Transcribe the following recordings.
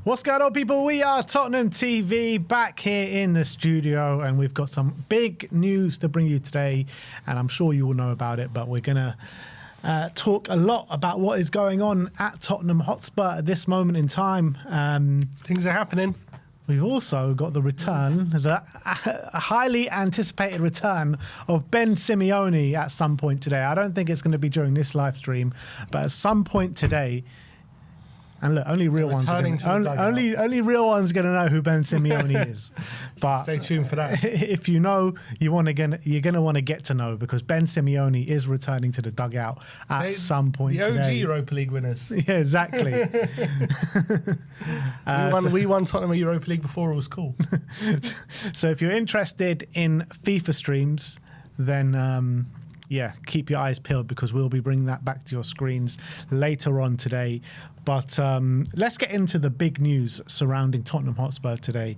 What's going on, people? We are Tottenham TV back here in the studio, and we've got some big news to bring you today, and I'm sure you all know about it, but we're going to talk a lot about what is going on at Tottenham Hotspur at this moment in time. Things are happening. We've also got the return, a highly anticipated return of Ben Simeone at some point today. I don't think it's going to be during this live stream, but at some point today. And look, only real ones are going to know who Ben Simeone is. But stay tuned for that. If you know, you're going to want to get to know, because Ben Simeone is returning to the dugout at some point today. The OG Europa League winners. Yeah, exactly. We won Tottenham Europa League before it was cool. So if you're interested in FIFA streams, then yeah, keep your eyes peeled, because we'll be bringing that back to your screens later on today. But let's get into the big news surrounding Tottenham Hotspur today.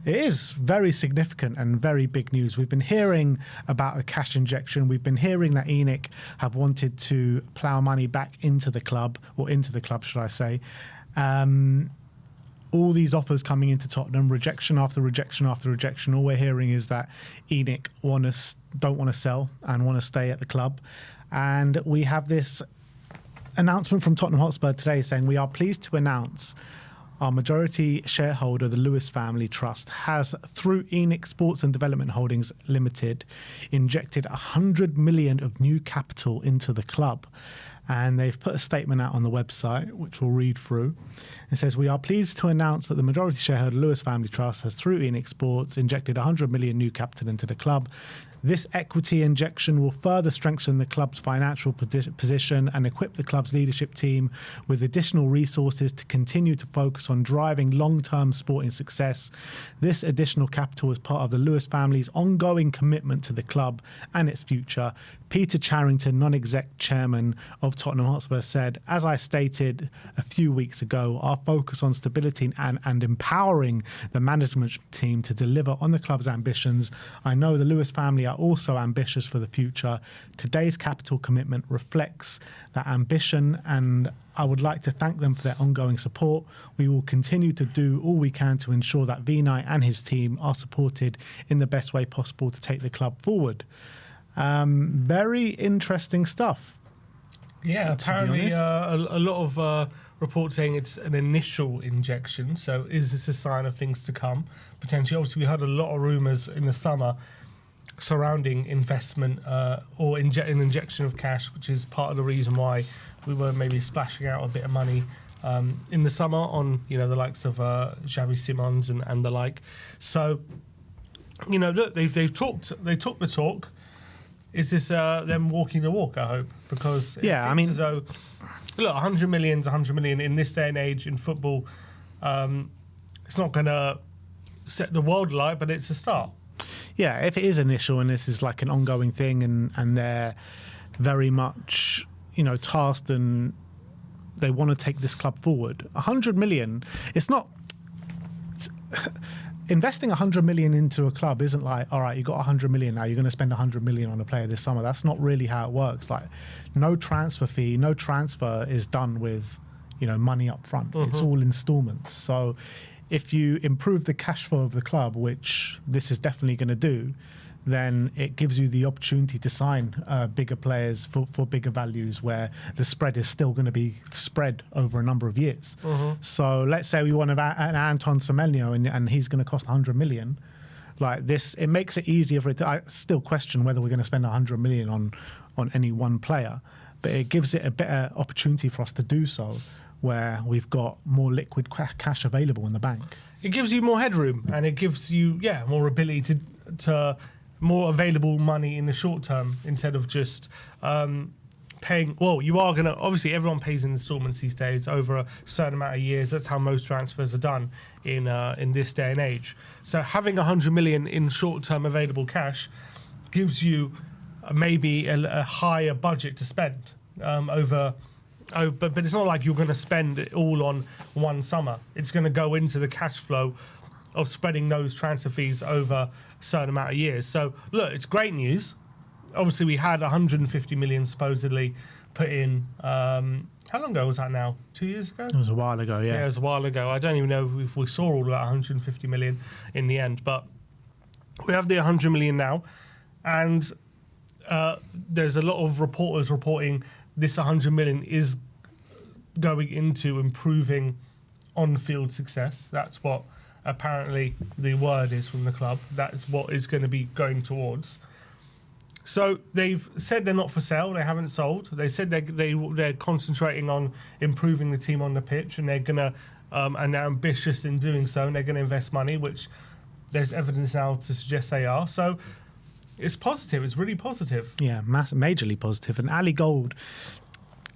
It is very significant and very big news. We've been hearing about a cash injection. We've been hearing that ENIC have wanted to plough money back into the club, or into the club, should I say. All these offers coming into Tottenham, rejection after rejection after rejection. All we're hearing is that ENIC don't want to sell and want to stay at the club. And we have this announcement from Tottenham Hotspur today saying, we are pleased to announce our majority shareholder, the Lewis Family Trust, has, through ENIC Sports and Development Holdings Limited, injected 100 million of new capital into the club. And they've put a statement out on the website, which we'll read through. It says, we are pleased to announce that the majority shareholder, Lewis Family Trust, has, through ENIC Sports, injected 100 million new capital into the club. This equity injection will further strengthen the club's financial position and equip the club's leadership team with additional resources to continue to focus on driving long-term sporting success. This additional capital is part of the Lewis family's ongoing commitment to the club and its future. Peter Charrington, non-exec chairman of Tottenham Hotspur, said, as I stated a few weeks ago, our focus on stability and empowering the management team to deliver on the club's ambitions. I know the Lewis family are also ambitious for the future. Today's capital commitment reflects that ambition, and I would like to thank them for their ongoing support. We will continue to do all we can to ensure that Vinay and his team are supported in the best way possible to take the club forward. Very interesting stuff. Yeah, apparently a lot of reports saying it's an initial injection. So is this a sign of things to come? Potentially, obviously, we heard a lot of rumours in the summer surrounding investment or an injection of cash, which is part of the reason why we were maybe splashing out a bit of money in the summer on, you know, the likes of Xavi Simons and the like. So, you know, look, they took the talk. Is this them walking the walk, I hope? Because yeah, I mean, as though, look, 100 million is 100 million in this day and age in football. It's not going to set the world alight, but it's a start. Yeah, if it is initial and this is like an ongoing thing, and they're very much, you know, tasked and they want to take this club forward, 100 million, it's not... Investing 100 million into a club isn't like, all right, you got 100 million now, you're going to spend 100 million on a player this summer. That's not really how it works. Like, no transfer fee, no transfer is done with, you know, money up front. Mm-hmm. It's all installments. So if you improve the cash flow of the club, which this is definitely going to do, then it gives you the opportunity to sign bigger players for bigger values, where the spread is still going to be spread over a number of years. Mm-hmm. So let's say we want an Anton Semenyo and he's going to cost 100 million. Like this, it makes it easier for it to... I still question whether we're going to spend 100 million on any one player, but it gives it a better opportunity for us to do so, where we've got more liquid cash available in the bank. It gives you more headroom, and it gives you, more ability to more available money in the short term, instead of just paying. Well, you are going to, obviously everyone pays in installments these days over a certain amount of years. That's how most transfers are done in this day and age. So having 100 million in short term available cash gives you maybe a higher budget to spend over. Oh, but it's not like you're going to spend it all on one summer. It's going to go into the cash flow of spreading those transfer fees over a certain amount of years. So, look, it's great news. Obviously, we had 150 million supposedly put in. How how long ago was that now? 2 years ago? It was a while ago, Yeah, it was a while ago. I don't even know if we saw all of that 150 million in the end, but we have the 100 million now, and there's a lot of reporters reporting this 100 million is going into improving on-field success. That's what apparently the word is from the club. That's what it's going to be going towards. So they've said they're not for sale. They haven't sold. They said they're concentrating on improving the team on the pitch, and they're gonna and they're ambitious in doing so. And they're going to invest money, which there's evidence now to suggest they are. So it's positive. It's really positive. Yeah, majorly positive. And Ali Gold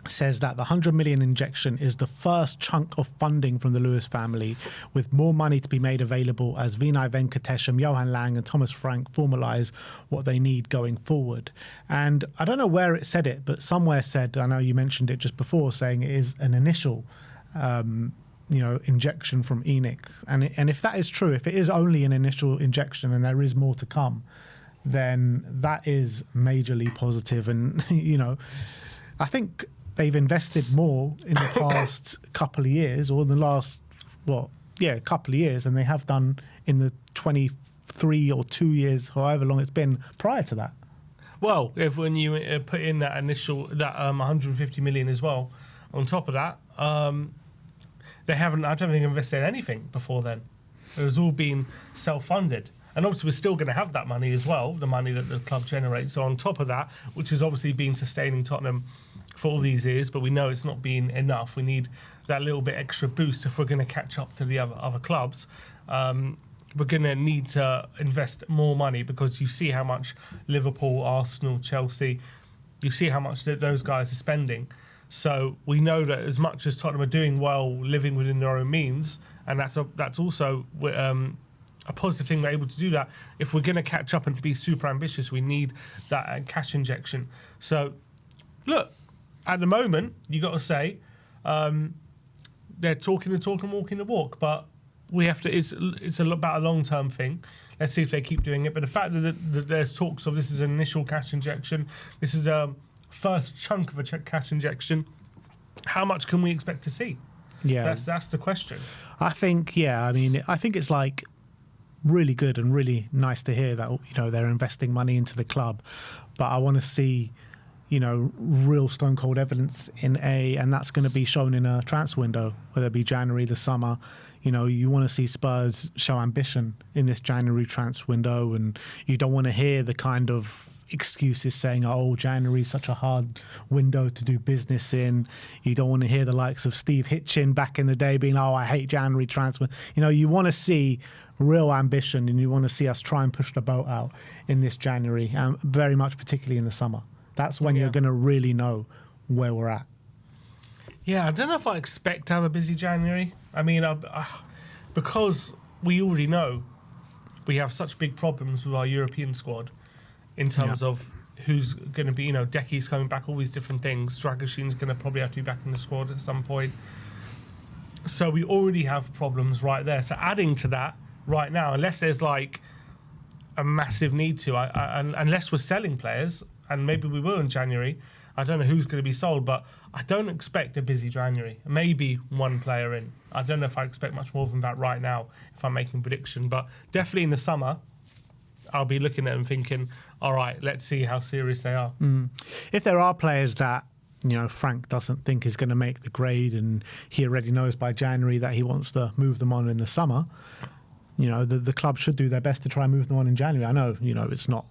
says that the 100 million injection is the first chunk of funding from the Lewis family, with more money to be made available as Vinay Venkatesham, Johan Lang and Thomas Frank formalise what they need going forward. And I don't know where it said it, but somewhere said, I know you mentioned it just before, saying it is an initial injection from ENIC. And if that is true, if it is only an initial injection and there is more to come, then that is majorly positive. And, I think they've invested more in the past couple of years, or the last, couple of years, than they have done in the 23 or 2 years, however long it's been prior to that. Well, when you put in that initial, 150 million as well, on top of that, they haven't, I don't think, invested anything before then. It was all been self-funded. And obviously we're still going to have that money as well, the money that the club generates. So on top of that, which has obviously been sustaining Tottenham for all these years, but we know it's not been enough. We need that little bit extra boost if we're going to catch up to the other clubs. We're going to need to invest more money, because you see how much Liverpool, Arsenal, Chelsea, you see how much those guys are spending. So we know that as much as Tottenham are doing well, living within their own means, and that's also a positive thing we're able to do that. If we're going to catch up and be super ambitious, we need that cash injection. So, look, at the moment, you got to say they're talking the talk and walking the walk, but we have to. It's about a long-term thing. Let's see if they keep doing it. But the fact that there's talks of this is an initial cash injection, this is a first chunk of a cash injection. How much can we expect to see? Yeah, that's the question. I think it's like really good and really nice to hear that they're investing money into the club, but I want to see real stone cold evidence and that's going to be shown in a transfer window, whether it be January, the summer. You want to see Spurs show ambition in this January transfer window, and you don't want to hear the kind of excuses saying, oh, January is such a hard window to do business in. You don't want to hear the likes of Steve Hitchin back in the day being, oh, I hate January transfer. You want to see real ambition, and you want to see us try and push the boat out in this January, very much particularly in the summer. That's when you're going to really know where we're at. Yeah, I don't know if I expect to have a busy January. I mean, because we already know we have such big problems with our European squad in terms of who's going to be, Decky's coming back, all these different things. Dragashin's going to probably have to be back in the squad at some point. So we already have problems right there. So adding to that right now, unless there's like a massive need to, unless we're selling players, and maybe we will in January, I don't know who's going to be sold, but I don't expect a busy January. Maybe one player in. I don't know if I expect much more than that right now, if I'm making a prediction. But definitely in the summer, I'll be looking at them thinking, all right, let's see how serious they are. If there are players that Frank doesn't think is going to make the grade, and he already knows by January that he wants to move them on in the summer, the club should do their best to try and move them on in January. I know, it's not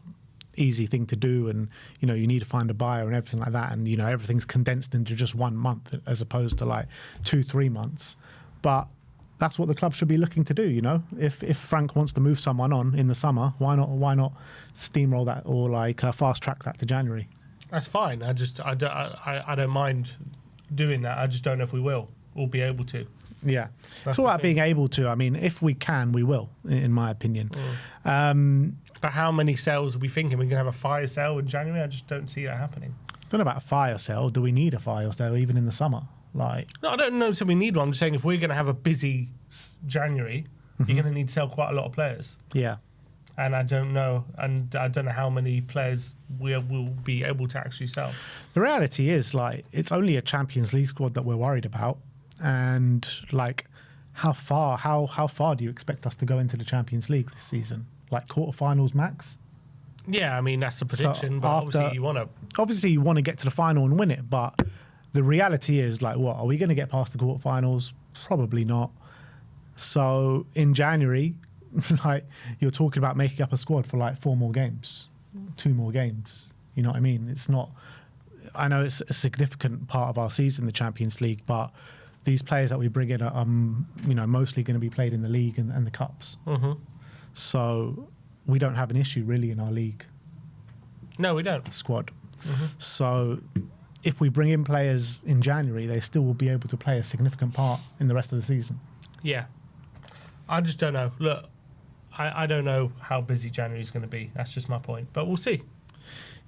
easy thing to do, and you need to find a buyer and everything like that, and everything's condensed into just 1 month as opposed to like 2-3 months. But that's what the club should be looking to do. If Frank wants to move someone on in the summer, why not steamroll that, or like fast track that to January? That's fine. I don't mind doing that. I just don't know if we will or be able to. Yeah, it's all about being able to. I mean, if we can, we will, in my opinion. But how many sales are we thinking? We're going to have a fire sale in January? I just don't see that happening. I don't know about a fire sale. Do we need a fire sale even in the summer? No, I don't know if we need one. I'm just saying if we're going to have a busy January, you're going to need to sell quite a lot of players. Yeah. and I don't know how many players we will be able to actually sell. The reality is, like, it's only a Champions League squad that we're worried about, and like, how far do you expect us to go into the Champions League this season? Like quarterfinals max? Yeah, I mean that's the prediction, So but after- obviously you want to get to the final and win it, but the reality is, like, what are we going to get past the quarterfinals? Probably not. So in January, like, you're talking about making up a squad for like 4 more games, 2 more games. You know what I mean? It's not. I know it's a significant part of our season, the Champions League, but these players that we bring in are, mostly going to be played in the league and the cups. Mm-hmm. So we don't have an issue really in our league. No, we don't. Squad. Mm-hmm. So if we bring in players in January, they still will be able to play a significant part in the rest of the season. Yeah. I just don't know. Look, I don't know how busy January is going to be. That's just my point. But we'll see.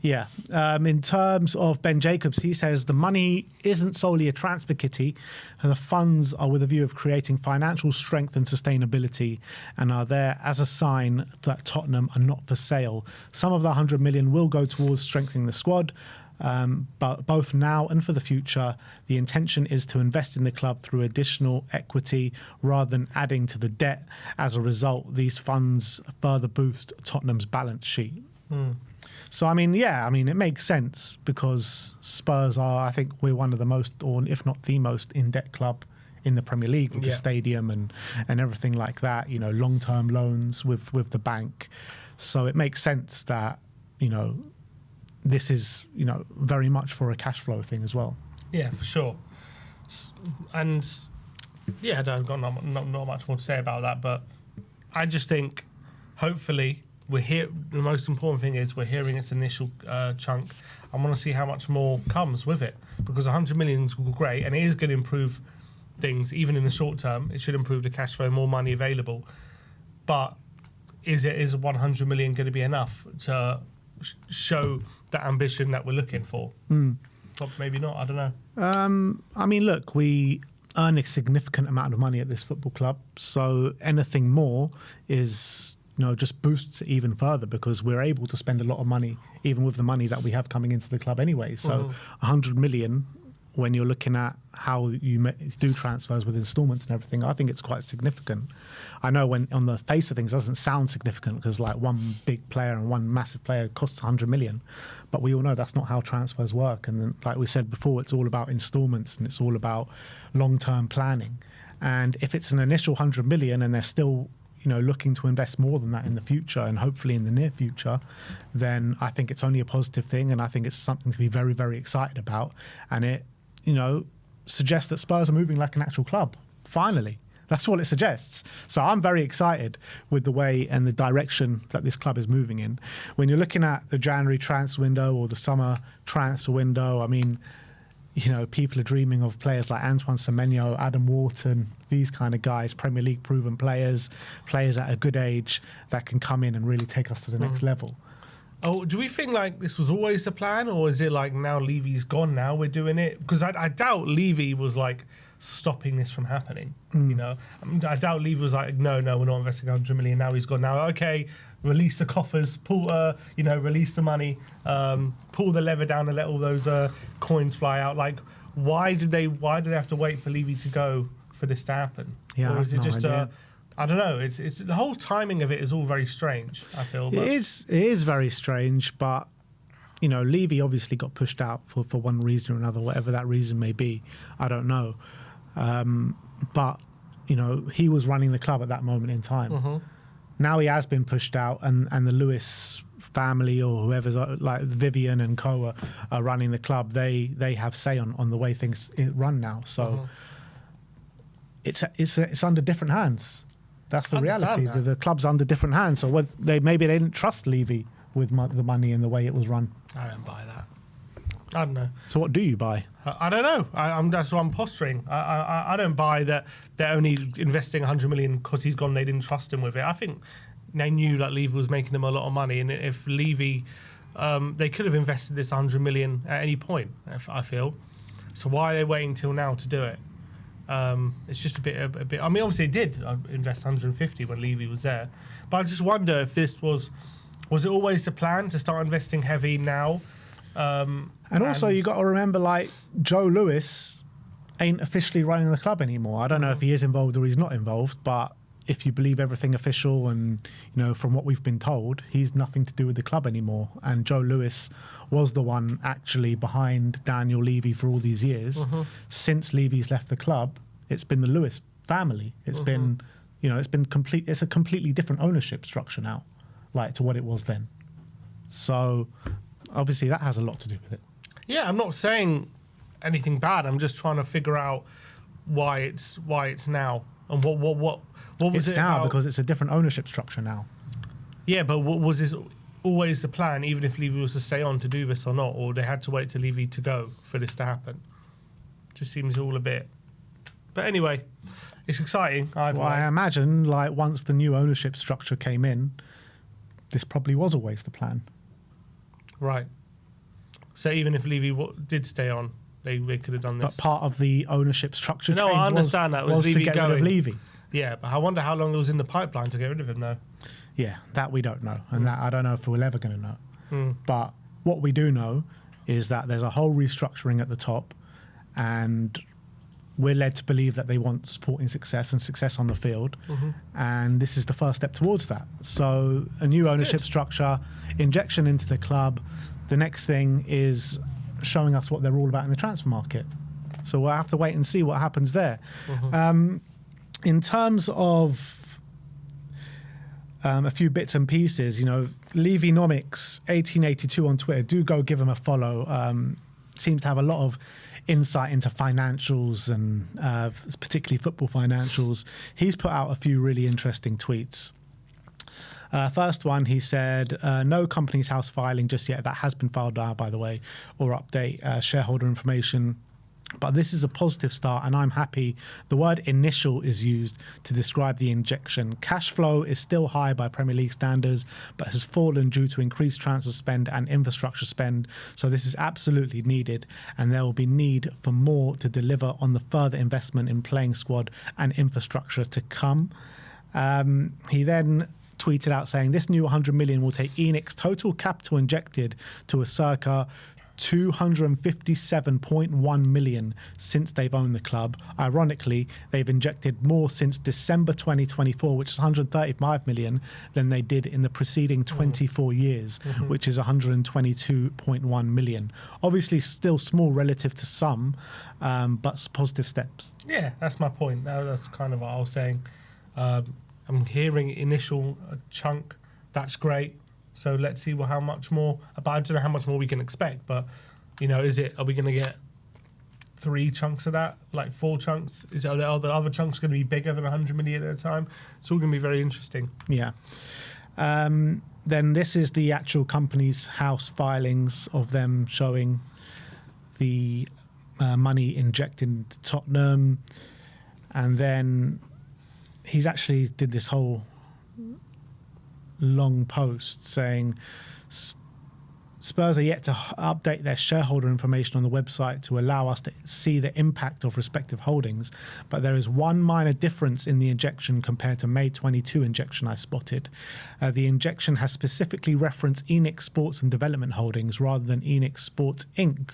Yeah. In terms of Ben Jacobs, he says the money isn't solely a transfer kitty, and the funds are with a view of creating financial strength and sustainability, and are there as a sign that Tottenham are not for sale. Some of the 100 million will go towards strengthening the squad, but both now and for the future, the intention is to invest in the club through additional equity rather than adding to the debt. As a result, these funds further boost Tottenham's balance sheet. So, I mean, it makes sense because Spurs are, I think we're one of the most, or if not the most, in-debt club in the Premier League with the stadium and everything like that, long-term loans with the bank. So it makes sense that, this is, very much for a cash flow thing as well. Yeah, for sure. And, yeah, I've got not much more to say about that, but I just think, hopefully, we're here. The most important thing is we're hearing its initial chunk. I want to see how much more comes with it, because 100 million is great and it is going to improve things even in the short term. It should improve the cash flow, more money available. But is 100 million going to be enough to show the ambition that we're looking for? But maybe not. I don't know. I mean, look, we earn a significant amount of money at this football club, so anything more is, just boosts it even further, because we're able to spend a lot of money, even with the money that we have coming into the club anyway. So 100 million, when you're looking at how you do transfers with installments and everything, I think it's quite significant. I know when on the face of things it doesn't sound significant, because like one big player and one massive player costs 100 million, but we all know that's not how transfers work. And then, like we said before, it's all about installments and it's all about long-term planning. And if it's an initial 100 million and they're still looking to invest more than that in the future, and hopefully in the near future, then I think it's only a positive thing, and I think it's something to be very, very excited about. And it, suggests that Spurs are moving like an actual club. Finally, that's what it suggests. So I'm very excited with the way and the direction that this club is moving in. When you're looking at the January transfer window or the summer transfer window, I mean, people are dreaming of players like Antoine Semenyo, Adam Wharton, these kind of guys, Premier League proven players at a good age that can come in and really take us to the next level. Oh, do we think like this was always the plan, or is it like now Levy's gone, now we're doing it? Because I doubt Levy was like stopping this from happening. I doubt Levy was like, no, we're not investing 100 million. Now he's gone. Now, okay, release the coffers, pull, release the money, pull the lever down and let all those coins fly out. Like, why did they have to wait for Levy to go for this to happen? Yeah, or is I it have no just idea. I don't know. It's the whole timing of it is all very strange, I feel. But It is very strange, but Levy obviously got pushed out for one reason or another, whatever that reason may be. I don't know. But he was running the club at that moment in time. Now he has been pushed out, and the Lewis family or whoever's like Vivian and co are running the club. They have say on the way things run now. So it's under different hands. That's the reality. The club's under different hands. So maybe they didn't trust Levy with the money and the way it was run. I don't buy that. I don't know. So what do you buy? I don't know. That's what I'm posturing. I don't buy that they're only investing 100 million because he's gone. They didn't trust him with it. I think they knew that Levy was making them a lot of money, and if Levy, they could have invested this 100 million at any point. I feel. So why are they waiting till now to do it? It's just a bit. I mean, obviously, it did invest 150 when Levy was there, but I just wonder if this was it always the plan to start investing heavy now? And also, you got to remember, like, Joe Lewis ain't officially running the club anymore. I don't know if he is involved or he's not involved, but if you believe everything official and, you know, from what we've been told, he's nothing to do with the club anymore. And Joe Lewis was the one actually behind Daniel Levy for all these years. Since Levy's left the club, it's been the Lewis family. It's been, you know, it's a completely different ownership structure now, like, to what it was then. So obviously that has a lot to do with it. Yeah, I'm not saying anything bad. I'm just trying to figure out why it's now and what was It's it now about? because it's a different ownership structure now. Yeah, but what was this always the plan, even if Levy was to stay on, to do this or not, or they had to wait till Levy to go for this to happen? Just seems all a bit. But anyway, it's exciting. Well, I imagine, like, once the new ownership structure came in, this probably was always the plan. Right. So even if Levy did stay on, they could have done this. But part of the ownership structure No, change I understand that. Was to Levy get rid of going? Levy. Yeah, but I wonder how long it was in the pipeline to get rid of him, though. Yeah, that we don't know. And that I don't know if we're ever going to know. But what we do know is that there's a whole restructuring at the top, and we're led to believe that they want supporting success and success on the field. And this is the first step towards that. So a new ownership structure, injection into the club. The next thing is showing us what they're all about in the transfer market. So we'll have to wait and see what happens there. In terms of a few bits and pieces, you know, Levynomics 1882 on Twitter, do go give him a follow. Seems to have a lot of insight into financials and particularly football financials. He's put out a few really interesting tweets. First one, he said, no Companies House filing just yet. That has been filed now, by the way, or update shareholder information. But this is a positive start, and I'm happy. The word initial is used to describe the injection. Cash flow is still high by Premier League standards, but has fallen due to increased transfer spend and infrastructure spend. So this is absolutely needed, and there will be need for more to deliver on the further investment in playing squad and infrastructure to come. He then tweeted out saying, this new 100 million will take ENIC's total capital injected to a circa 257.1 million since they've owned the club. Ironically, they've injected more since December 2024, which is 135 million, than they did in the preceding 24 years, which is 122.1 million. Obviously, still small relative to some, but positive steps. Yeah, that's my point. That's kind of what I was saying. I'm hearing initial chunk. That's great. So let's see how much more. But I don't know how much more we can expect. But, you know, are we going to get 3 chunks of that? Like 4 chunks? Are the other chunks going to be bigger than 100 million at a time? It's all going to be very interesting. Yeah. Then this is the actual Companies House filings of them showing the money injected into Tottenham. And then he's actually did this whole long post saying Spurs are yet to update their shareholder information on the website to allow us to see the impact of respective holdings, but there is one minor difference in the injection compared to May 22 injection I spotted. The injection has specifically referenced ENIC Sports and Development Holdings rather than ENIC Sports Inc.,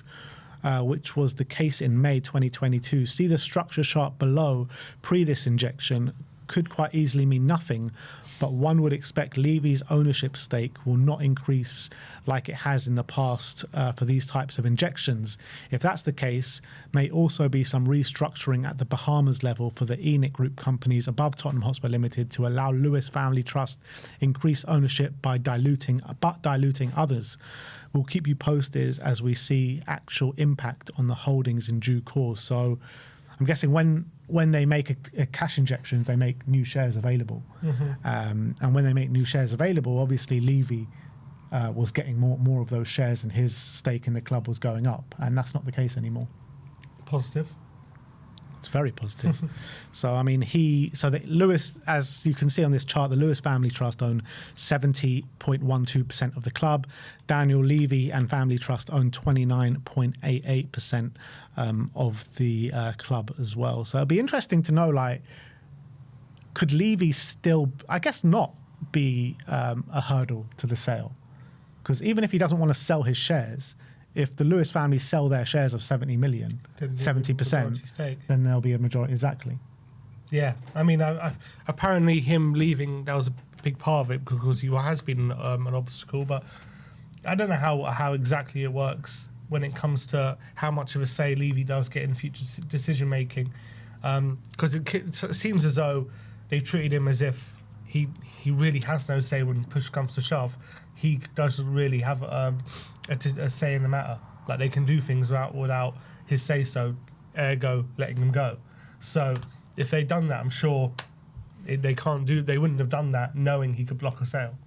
which was the case in May 2022. See the structure chart below. Pre this injection could quite easily mean nothing, but one would expect Levy's ownership stake will not increase like it has in the past for these types of injections. If that's the case, may also be some restructuring at the Bahamas level for the ENIC Group companies above Tottenham Hotspur Limited to allow Lewis Family Trust increased ownership by diluting others. We'll keep you posted as we see actual impact on the holdings in due course. So I'm guessing when they make a cash injection, they make new shares available. And when they make new shares available, obviously Levy was getting more of those shares and his stake in the club was going up. And that's not the case anymore. Positive. It's very positive. So, I mean, Lewis, as you can see on this chart, the Lewis Family Trust own 70.12% of the club. Daniel Levy and Family Trust own 29.88% of the club as well. So it'll be interesting to know, like, could Levy still, I guess not, be a hurdle to the sale? Because even if he doesn't want to sell his shares, if the Lewis family sell their shares of 70 million, 70%, then there'll be a majority. Exactly. Yeah. I mean, apparently him leaving, that was a big part of it because he has been an obstacle. But I don't know how exactly it works when it comes to how much of a say Levy does get in future decision making. Because it seems as though they've treated him as if he really has no say when push comes to shove. He doesn't really have a say in the matter. Like, they can do things without his say so, ergo letting them go. So if they'd done that, I'm sure they wouldn't have done that knowing he could block a sale.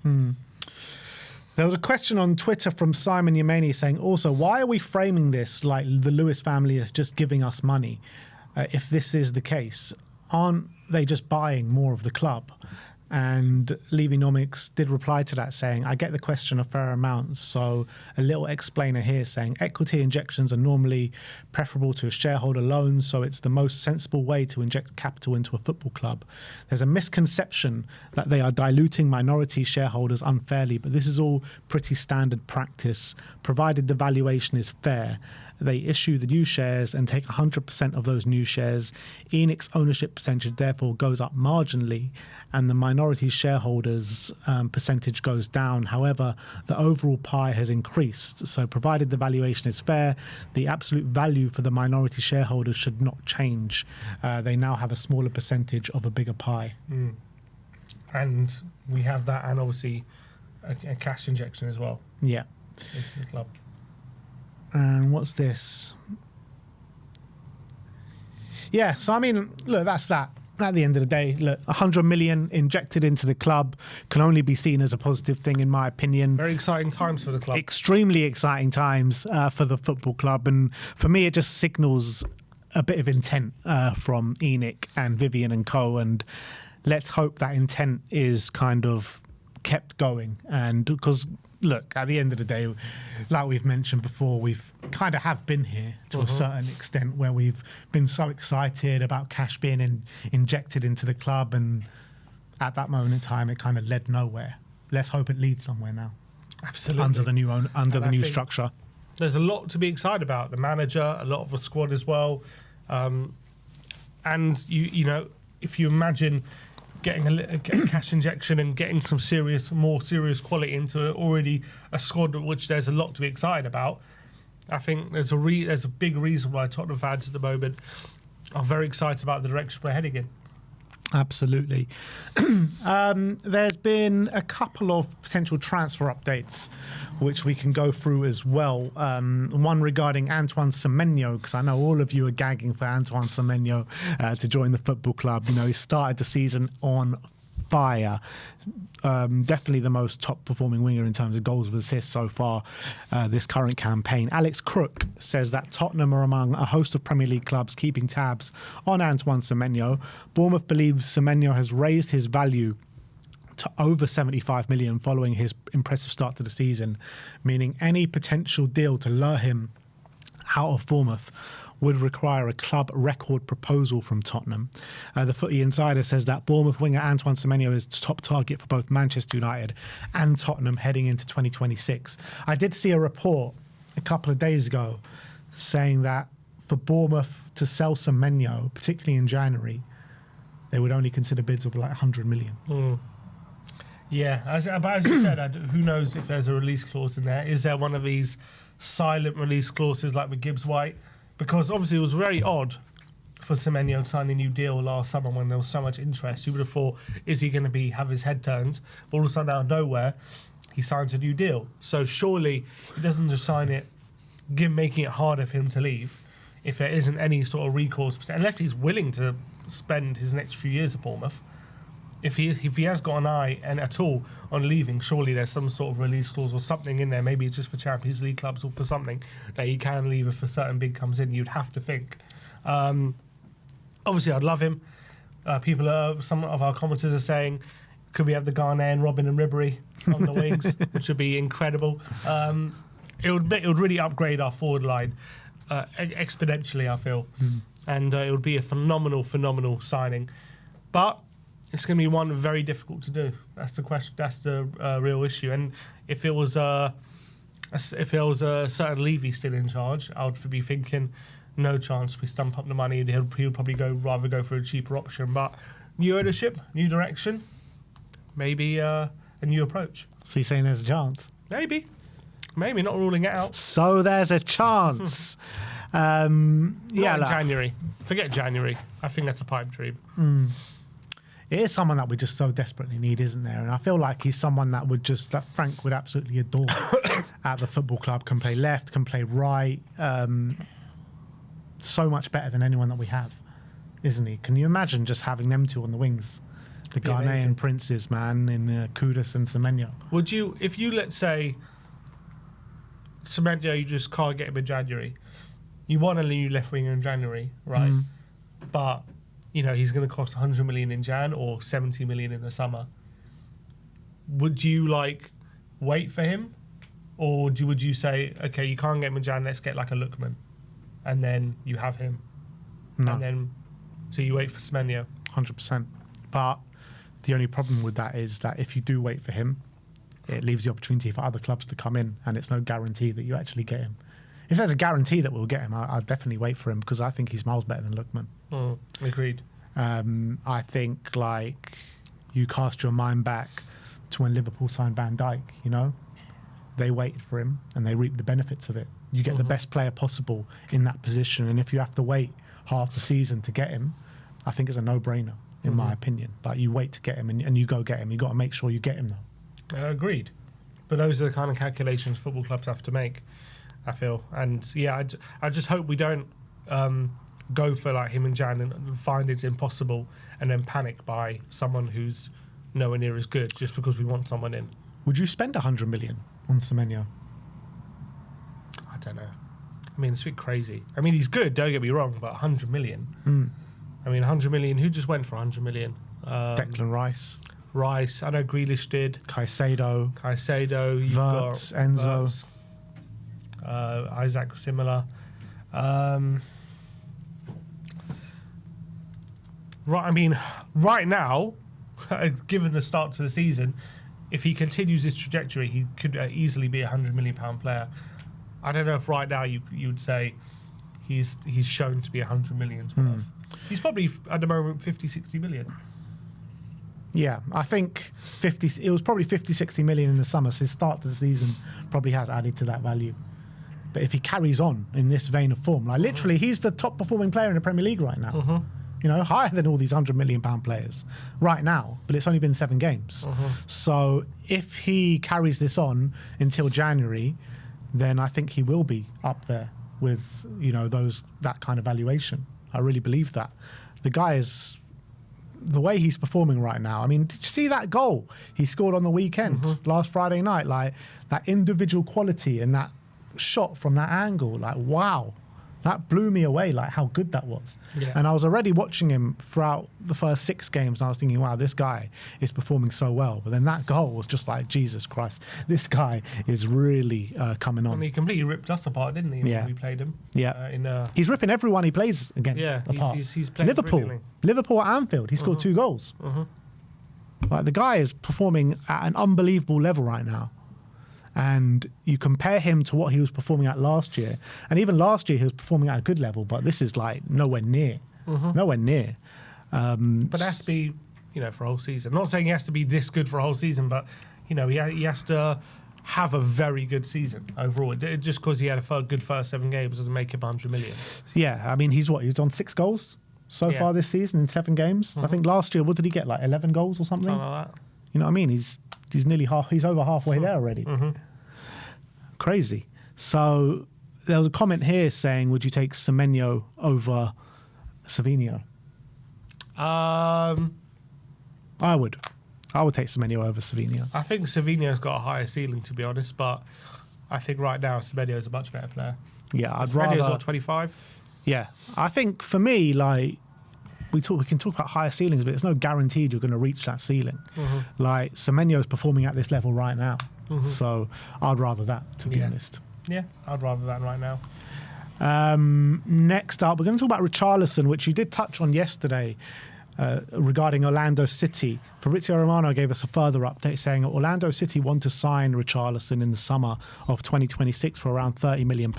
There was a question on Twitter from Simon Yemeni saying, also, why are we framing this like the Lewis family is just giving us money? If this is the case, aren't they just buying more of the club? And Levynomics did reply to that saying, I get the question a fair amount, so a little explainer here saying equity injections are normally preferable to a shareholder loan, so it's the most sensible way to inject capital into a football club. There's a misconception that they are diluting minority shareholders unfairly, but this is all pretty standard practice, provided the valuation is fair. They issue the new shares and take 100% of those new shares. ENIC's ownership percentage therefore goes up marginally, and the minority shareholders' percentage goes down. However, the overall pie has increased. So provided the valuation is fair, the absolute value for the minority shareholders should not change. They now have a smaller percentage of a bigger pie. And we have that, and obviously a cash injection as well. Yeah. Into the club. And what's this? Yeah, so I mean, look, that's that. At the end of the day, look, 100 million injected into the club can only be seen as a positive thing, in my opinion. Very exciting times for the club. Extremely exciting times for the football club. And for me, it just signals a bit of intent from ENIC and Vivian and co. And let's hope that intent is kind of kept going. And because, look, at the end of the day, like we've mentioned before, we've kind of have been here to a certain extent where we've been so excited about cash being injected into the club, and at that moment in time, it kind of led nowhere. Let's hope it leads somewhere now. Absolutely. Under the new structure. There's a lot to be excited about. The manager, a lot of the squad as well. And, you know, if you imagine getting a cash injection and getting some more serious quality into already a squad which there's a lot to be excited about. I think there's a big reason why Tottenham fans at the moment are very excited about the direction we're heading in. Absolutely. There's been a couple of potential transfer updates which we can go through as well. One regarding Antoine Semenyo, because I know all of you are gagging for Antoine Semenyo to join the football club. You know, he started the season on fire. Definitely the most top performing winger in terms of goals and assists so far this current campaign. Alex Crook says that Tottenham are among a host of Premier League clubs keeping tabs on Antoine Semenyo. Bournemouth believes Semenyo has raised his value to over 75 million following his impressive start to the season, meaning any potential deal to lure him out of Bournemouth would require a club record proposal from Tottenham. The Footy Insider says that Bournemouth winger Antoine Semenyo is top target for both Manchester United and Tottenham heading into 2026. I did see a report a couple of days ago saying that for Bournemouth to sell Semenyo, particularly in January, they would only consider bids of like 100 million. Yeah, but as you said, who knows if there's a release clause in there? Is there one of these silent release clauses like with Gibbs White? Because obviously it was very odd for Semenyo to sign a new deal last summer when there was so much interest. You would have thought, is he going to have his head turned? But all of a sudden, out of nowhere, he signs a new deal. So surely he doesn't just sign it, making it harder for him to leave if there isn't any sort of recourse, unless he's willing to spend his next few years at Bournemouth. If he has got an eye and at all on leaving, surely there's some sort of release clause or something in there. Maybe it's just for Champions League clubs or for something that he can leave if a certain bid comes in. You'd have to think. Obviously, I'd love him. Some of our commenters are saying, could we have the Ghanaian Robin and Ribery on the wings, which would be incredible. It would really upgrade our forward line exponentially, I feel. And it would be a phenomenal signing. But it's going to be one very difficult to do. That's the question. That's the real issue. And if it was a certain Levy still in charge, I would be thinking, no chance. We stump up the money. He'll probably rather go for a cheaper option. But new ownership, new direction, maybe a new approach. So you're saying there's a chance? Maybe, not ruling it out. So there's a chance. January. Forget January. I think that's a pipe dream. It is someone that we just so desperately need, isn't there? And I feel like he's someone that Frank would absolutely adore at the football club. Can play left, can play right. So much better than anyone that we have, isn't he? Can you imagine just having them two on the wings? The Ghanaian amazing. princes, man, in Kudus and Semenyo. Would you, if you, let's say, Semenyo, you just can't get him in January. You want a new left winger in January, right? But, he's going to cost 100 million in Jan or 70 million in the summer. Would you, wait for him? Or would you say, okay, you can't get him in Jan, let's get, a Lookman. And then you have him. No. And then, so you wait for Semenyo. 100%. But the only problem with that is that if you do wait for him, it leaves the opportunity for other clubs to come in, and it's no guarantee that you actually get him. If there's a guarantee that we'll get him, I'll definitely wait for him because I think he's miles better than Lookman. Agreed. I think you cast your mind back to when Liverpool signed Van Dijk, They waited for him and they reaped the benefits of it. You get the best player possible in that position, and if you have to wait half the season to get him, I think it's a no-brainer, in my opinion. You wait to get him and you go get him. You've got to make sure you get him, though. Agreed. But those are the kind of calculations football clubs have to make, I feel. And, yeah, I just hope we don't go for, him and Jan and find it's impossible and then panic by someone who's nowhere near as good just because we want someone in. Would you spend 100 million on Semenyo? I don't know. I mean, it's a bit crazy. I mean, he's good, don't get me wrong, but 100 million. I mean, 100 million, who just went for 100 million? Declan Rice. I know Grealish did. Caicedo. You've Wirtz, got Enzo. Wirtz, Isaac similar. Right now, given the start to the season, if he continues this trajectory, he could easily be a £100 million player. I don't know if right now you would say he's shown to be 100 million worth. He's probably at the moment 50, 60 million. Yeah, I think it was probably 50, 60 million in the summer, so his start to the season probably has added to that value. But if he carries on in this vein of form, literally, he's the top performing player in the Premier League right now. Higher than all these £100 million players right now, but it's only been 7 games. So if he carries this on until January, then I think he will be up there with, that kind of valuation. I really believe that. The guy is, the way he's performing right now. I mean, did you see that goal he scored on the weekend, last Friday night? That individual quality and that shot from that angle, wow. That blew me away, how good that was. Yeah. And I was already watching him throughout the first 6 games, and I was thinking, wow, this guy is performing so well. But then that goal was just Jesus Christ, this guy is really coming on. And he completely ripped us apart, didn't he, when we played him? Yeah. He's ripping everyone he plays against apart. He's playing Liverpool at Anfield, he scored 2 goals. The guy is performing at an unbelievable level right now. And you compare him to what he was performing at last year. And even last year, he was performing at a good level, but this is nowhere near. Nowhere near. But it has to be, for a whole season. I'm not saying he has to be this good for a whole season, but, he has to have a very good season overall. Just because he had a good first 7 games doesn't make him 100 million. Yeah, I mean, he's on 6 goals so far this season in 7 games. I think last year, what did he get, 11 goals or something? Something like that. You know what I mean? He's nearly he's over halfway there already. Crazy. So there was a comment here saying, would you take Semenyo over Savinho? I would take Semenyo over Savinho. I think Savinho's got a higher ceiling, to be honest, but I think right now Semenyo's a much better player. Yeah, I'd rather... rather... 25? Yeah. I think for me, we can talk about higher ceilings, but it's no guaranteed you're going to reach that ceiling. Like Semenyo's performing at this level right now, so I'd rather that, to be honest. Yeah, I'd rather that right now. Next up, we're going to talk about Richarlison, which you did touch on yesterday. Regarding Orlando City, Fabrizio Romano gave us a further update saying Orlando City want to sign Richarlison in the summer of 2026 for around £30 million.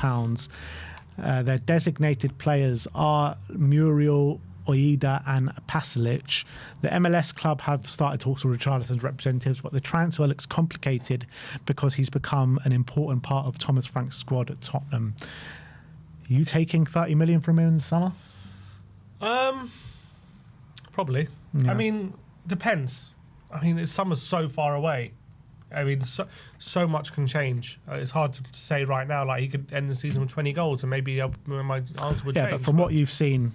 Their designated players are Muriel, Oida and Pasalic. The MLS club have started talks with Richarlison's representatives, but the transfer looks complicated because he's become an important part of Thomas Frank's squad at Tottenham. Are you taking £30 million from him in the summer? Probably. Yeah. I mean, depends. I mean, summer's so far away. I mean, so much can change. It's hard to say right now. Like, he could end the season with 20 goals, and maybe my answer would change. Yeah, but from what you've seen,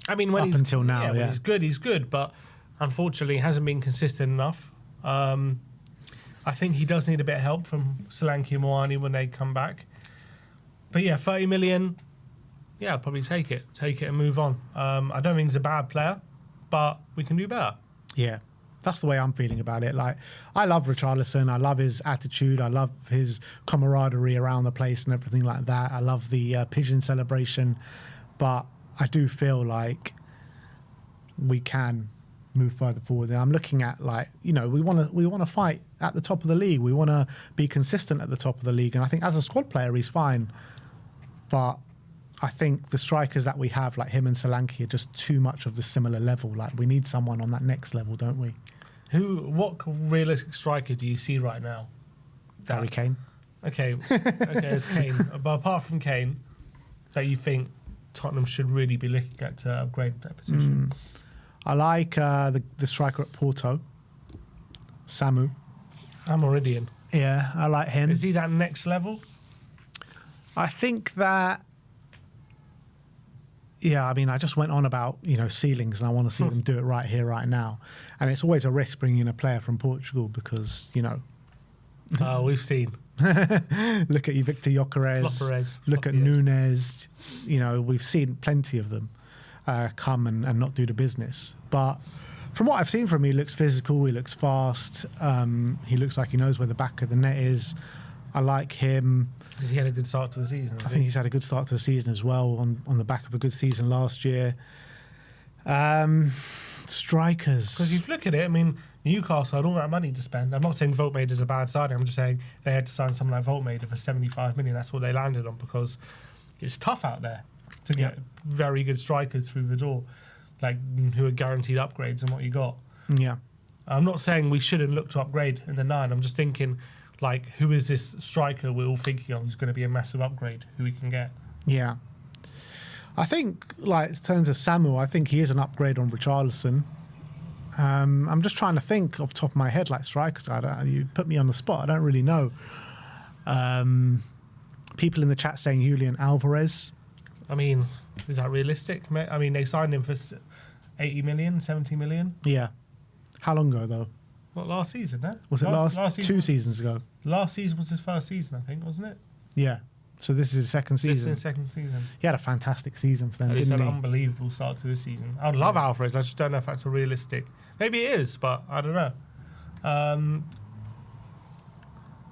I mean, when up until now, when he's good. But unfortunately, he hasn't been consistent enough. I think he does need a bit of help from Solanke and Moani when they come back. But yeah, 30 million. Yeah, I'd probably take it and move on. I don't think he's a bad player, but we can do better. Yeah, that's the way I'm feeling about it. Like, I love Richarlison. I love his attitude. I love his camaraderie around the place and everything like that. I love the pigeon celebration. But I do feel like we can move further forward. And I'm looking at, like, you know, we want to fight at the top of the league. We want to be consistent at the top of the league. And I think as a squad player, he's fine. But I think the strikers that we have, like him and Solanke, are just too much of the similar level. Like, we need someone on that next level, don't we? What realistic striker do you see right now? Harry Kane. Okay, it's Kane. But apart from Kane, that you think Tottenham should really be looking at to upgrade that position? I like the striker at Porto, Samu. Meridian. Yeah, I like him. Is he that next level? I think that. Yeah, I mean, I just went on about, you know, ceilings, and I want to see them do it right here, right now. And it's always a risk bringing in a player from Portugal because, you know. We've seen. Look at you, Victor Gyökeres. Look at Nunes. You know, we've seen plenty of them come and not do the business. But from what I've seen from him, he looks physical, he looks fast, he looks like he knows where the back of the net is. I like him. Has he had a good start to the season? I think he's had a good start to the season as well, on the back of a good season last year. Strikers. Because if you look at it, I mean, Newcastle had all that money to spend. I'm not saying Voltmade is a bad signing. I'm just saying they had to sign someone like Voltmade for 75 million. That's what they landed on, because it's tough out there to get very good strikers through the door, like, who are guaranteed upgrades and what you got. Yeah. I'm not saying we shouldn't look to upgrade in the 9. I'm just thinking, like, who is this striker we're all thinking of who's going to be a massive upgrade, who we can get? Yeah. I think, like, in terms of Samuel, I think he is an upgrade on Richarlison. I'm just trying to think off the top of my head, like, strikers. You put me on the spot. I don't really know. People in the chat saying Julian Alvarez. I mean, is that realistic? I mean, they signed him for 80 million, 70 million. Yeah. How long ago, though? What, last season, eh? Was it last 2 seasons ago? Last season was his first season, I think, wasn't it? Yeah. So this is his second season. This is his second season. He had a fantastic season for them, He's didn't had he? an unbelievable start to the season. I'd love Alvarez. I just don't know if that's a realistic. Maybe it is, but I don't know. I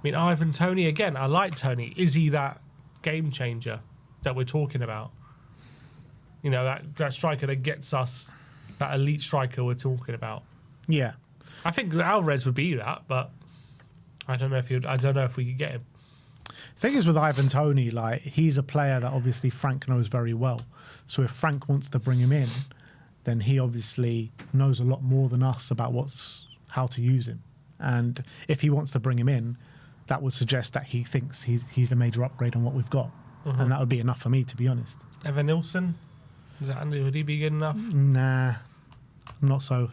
mean, Ivan Toney, again, I like Toney. Is he that game changer that we're talking about? You know, that striker that gets us, that elite striker we're talking about. Yeah. I think Alvarez would be that, but I don't know if we could get him. The thing is with Ivan Toney, like, he's a player that obviously Frank knows very well. So if Frank wants to bring him in, then he obviously knows a lot more than us about how to use him. And if he wants to bring him in, that would suggest that he thinks he's a major upgrade on what we've got. And that would be enough for me, to be honest. Evan Nilsson, would he be good enough? Nah, not so.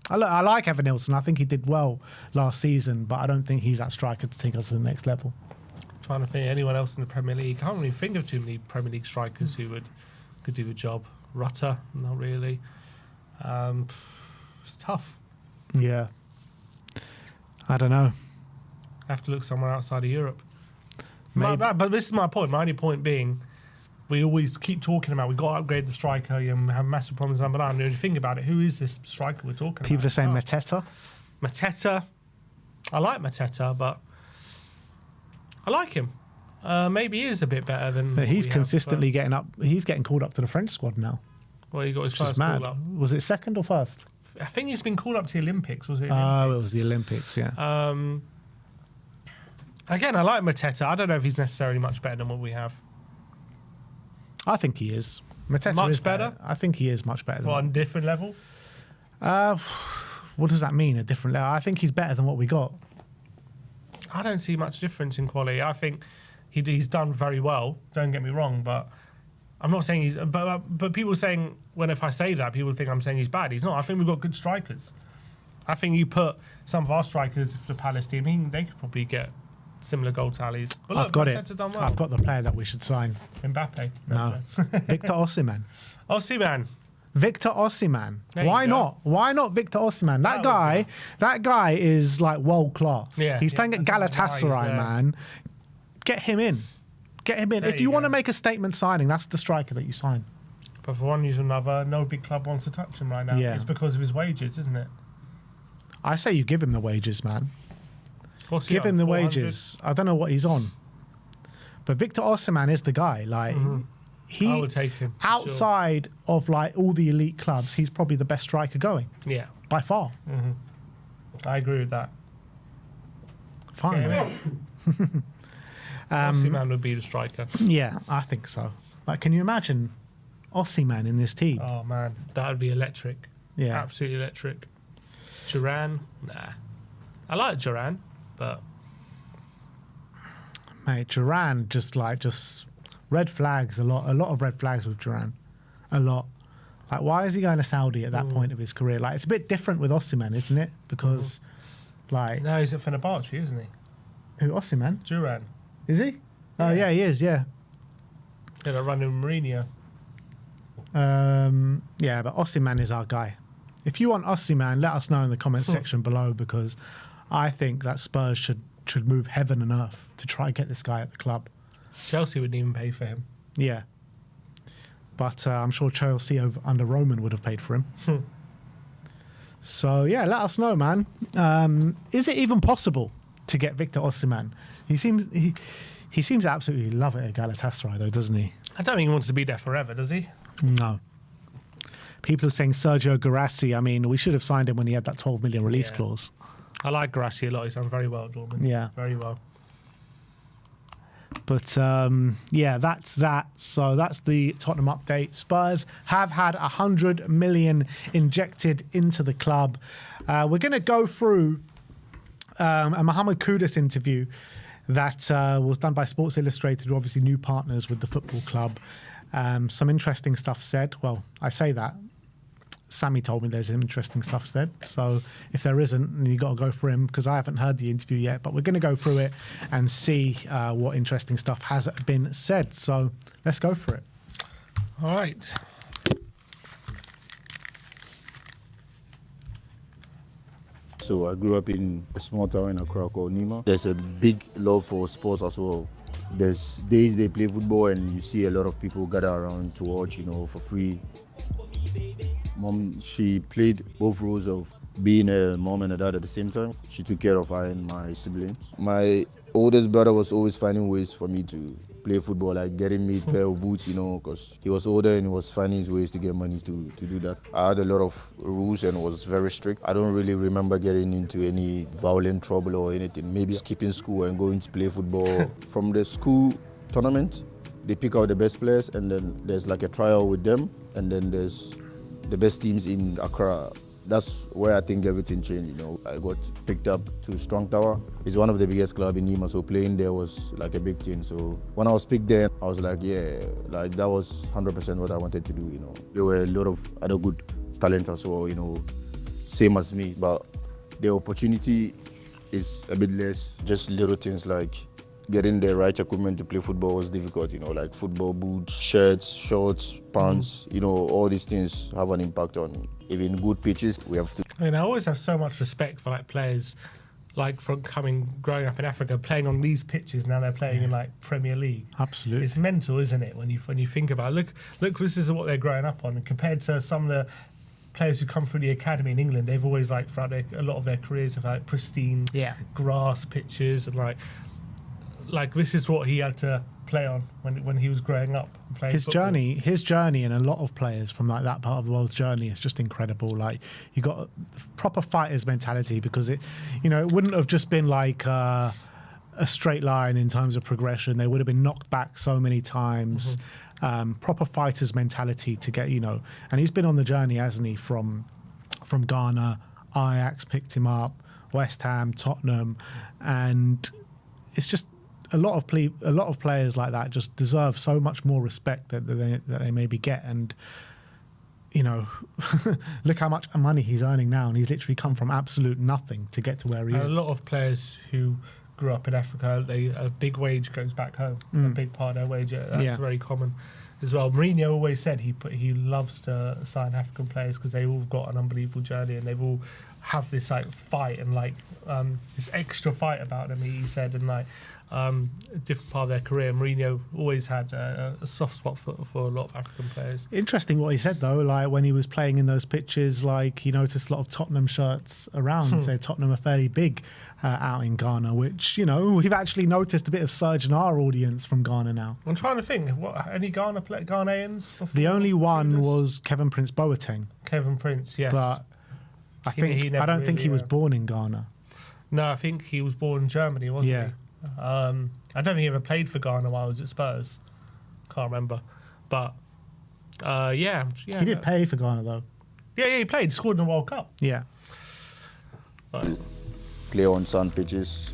I like Evan Nilsson. I think he did well last season, but I don't think he's that striker to take us to the next level. Trying to think anyone else in the Premier League. Can't really think of too many Premier League strikers who could do the job. Rutter, not really. It's tough. Yeah. I don't know. Have to look somewhere outside of Europe. But this is my point. My only point being, we always keep talking about, we got to upgrade the striker, we have massive problems. But when you think about it, who is this striker we're talking about? People are saying Mateta. Mateta. I like Mateta, but I like him. Maybe he is a bit better than. He's consistently getting up. He's getting called up to the French squad now. Well, he got his first mad. call up. Was it second or first? I think he's been called up to the Olympics. Was it? Oh, it was the Olympics. Yeah. Again, I like Mateta. I don't know if he's necessarily much better than what we have. I think he is. Mateta Much is better? I think he is much better. Well, on a different level. What does that mean? A different level? I think he's better than what we got. I don't see much difference in quality. I think he's done very well. Don't get me wrong, but I'm not saying he's. But people saying if I say that, people think I'm saying he's bad. He's not. I think we've got good strikers. I think you put some of our strikers for the Palace team, they could probably get similar goal tallies. But look, I've got it. Done well. I've got the player that we should sign. Mbappe. No, Victor Osimhen. Osimhen. Victor Osimhen. There you Why go. not? Why not Victor Osimhen? That guy is like world class. Yeah, he's playing at I don't know why Galatasaray, he's there. man. Get him in. Get him in. There If you you want go. to make a statement signing, that's the striker that you sign. But for one reason or another, no big club wants to touch him right now. Yeah. It's because of his wages, isn't it? I say you give him the wages, man. What's he Give on, him the 400? wages. I don't know what he's on. But Victor Osimhen is the guy. Like he I would take him. for sure. outside of like all the elite clubs, he's probably the best striker going Yeah, by far. I agree with that. Fine. Yeah, Osimhen would be the striker. Yeah, I think so. Like, can you imagine Osimhen in this team? Oh man, that would be electric. Yeah. Absolutely electric. Duran, nah. I like Duran, but Mate, Duran just red flags a lot of red flags with Duran. A lot. Like, why is he going to Saudi at that point of his career? Like, it's a bit different with Osimhen, isn't it? Because, like, no, he's at Fenerbahce, isn't he? who, Osimhen? Duran. Is he? Oh, yeah, he is, yeah. Yeah, they're running Mourinho. Yeah, but Osimhen is our guy. If you want Osimhen, let us know in the comments section below, because I think that Spurs should move heaven and earth to try and get this guy at the club. Chelsea wouldn't even pay for him. Yeah. But I'm sure Chelsea under Roman would have paid for him. So, yeah, let us know, man. Is it even possible to get Victor Osimhen? He seems to absolutely love it at Galatasaray, though, doesn't he? I don't think he wants to be there forever, does he? No. People are saying Sergio Garassi. I mean, we should have signed him when he had that 12 million release Yeah. clause. I like Garassi a lot. He's done very well, Dortmund. Yeah. Very well. But yeah, that's that. So that's the Tottenham update. Spurs have had 100 million injected into the club. We're going to go through a Mohammed Kudus interview that was done by Sports Illustrated, obviously new partners with the football club. Some interesting stuff said. Well, I say that. Sammy told me there's interesting stuff said. So if there isn't, then you got to go for him, because I haven't heard the interview yet. But we're going to go through it and see what interesting stuff has been said. So let's go for it. All right. So I grew up in a small town in Accra called Nima. There's a big love for sports as well. There's days they play football and you see a lot of people gather around to watch, for free. Mom, she played both roles of being a mom and a dad at the same time. She took care of I and my siblings. My oldest brother was always finding ways for me to play football, like getting me a pair of boots, because he was older and he was finding his ways to get money to do that. I had a lot of rules and was very strict. I don't really remember getting into any violent trouble or anything. Maybe skipping school and going to play football. From the school tournament, they pick out the best players and then there's like a trial with them, and then there's the best teams in Accra. That's where I think everything changed, I got picked up to Strong Tower. It's one of the biggest clubs in Nima, so playing there was like a big thing. So when I was picked there, I was like, yeah, like that was 100% what I wanted to do, There were a lot of other good talent as well, same as me, but the opportunity is a bit less. Just little things like getting the right equipment to play football was difficult, like football boots, shirts, shorts, pants, all these things have an impact on even good pitches. We have to. I mean, I always have so much respect for like players like from growing up in Africa, playing on these pitches. Now they're playing in like Premier League. Absolutely. It's mental, isn't it? When you think about it. Look, this is what they're growing up on. And compared to some of the players who come through the academy in England, they've always like throughout a lot of their careers have like pristine grass pitches and like this is what he had to play on when he was growing up. His journey, and a lot of players from like that part of the world's journey is just incredible. Like you got a proper fighter's mentality, because it wouldn't have just been like a straight line in terms of progression. They would have been knocked back so many times. Proper fighter's mentality to get, and he's been on the journey, hasn't he? From Ghana, Ajax picked him up, West Ham, Tottenham, and it's just. A lot of players like that just deserve so much more respect that they maybe get, and look how much money he's earning now, and he's literally come from absolute nothing to get to where he is. A lot of players who grew up in Africa, a big wage goes back home. A big part of their wage, that's very common as well. Mourinho always said he loves to sign African players because they've all got an unbelievable journey, and they've all have this like fight and like this extra fight about them. He said, and like. A different part of their career. Mourinho always had a soft spot for a lot of African players. Interesting what he said though, like when he was playing in those pitches, like he noticed a lot of Tottenham shirts around. So Tottenham are fairly big out in Ghana, which we've actually noticed a bit of surge in our audience from Ghana now. I'm trying to think, any Ghanaians before? The only one was Kevin Prince Boateng. Kevin Prince, yes. But I don't think he was born in Ghana. No, I think he was born in Germany, wasn't he? I don't think he ever played for Ghana while he was at Spurs. Can't remember. But, He did play for Ghana, though. Yeah, he played. Scored in the World Cup. Yeah. Play on sand pitches.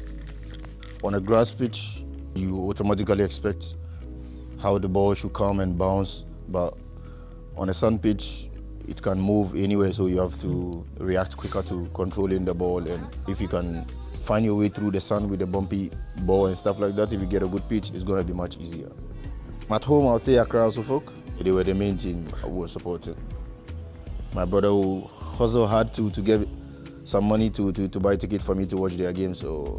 On a grass pitch, you automatically expect how the ball should come and bounce. But on a sand pitch, it can move anywhere, so you have to react quicker to controlling the ball. And if you can find your way through the sand with a bumpy ball and stuff like that, if you get a good pitch, it's going to be much easier. At home, I'll say Accra Suffolk. They were the main team I was supporting. My brother who hustled hard to get some money to buy a ticket for me to watch their game, so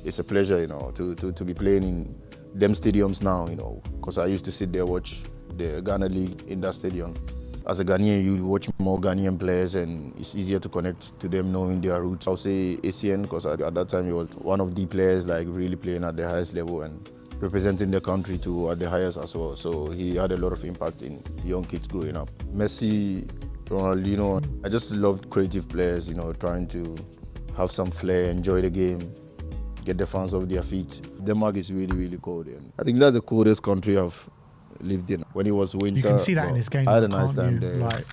it's a pleasure, to be playing in them stadiums now, because I used to sit there watch the Ghana League in that stadium. As a Ghanaian, you watch more Ghanaian players, and it's easier to connect to them knowing their roots. I'll say ACN, because at that time he was one of the players like really playing at the highest level and representing the country at the highest as well. So he had a lot of impact in young kids growing up. Messi, Ronaldinho, I just loved creative players, trying to have some flair, enjoy the game, get the fans off their feet. Denmark is really, really cold. And I think that's the coldest country I've lived in. When it was winter, you can see that in his game. I had a nice time there. Like,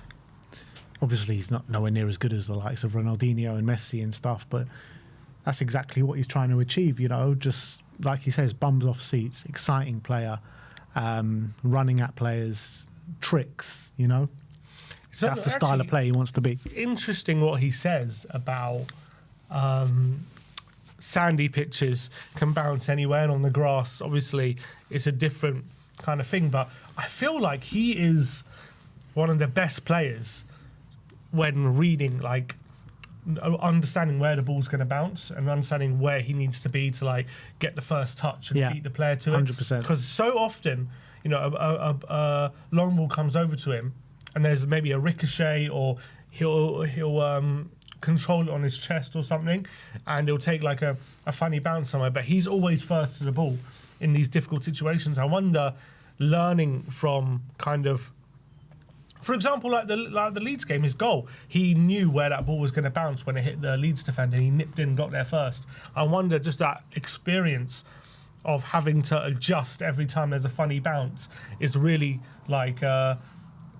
obviously, he's not nowhere near as good as the likes of Ronaldinho and Messi and stuff, but that's exactly what he's trying to achieve. Just like he says, bums off seats, exciting player, running at players, tricks. That's the style of play he wants to be. Interesting what he says about sandy pitches can bounce anywhere, and on the grass, obviously, it's a different kind of thing. But I feel like he is one of the best players when reading, like, understanding where the ball's going to bounce and understanding where he needs to be to like get the first touch and beat the player to 100%. Because so often, a long ball comes over to him, and there's maybe a ricochet, or he'll control it on his chest or something, and he'll take like a funny bounce somewhere. But he's always first to the ball in these difficult situations. I wonder, learning from kind of, for example, like the Leeds game, his goal, he knew where that ball was going to bounce when it hit the Leeds defender, and he nipped in and got there first. I wonder, just that experience of having to adjust every time there's a funny bounce is really like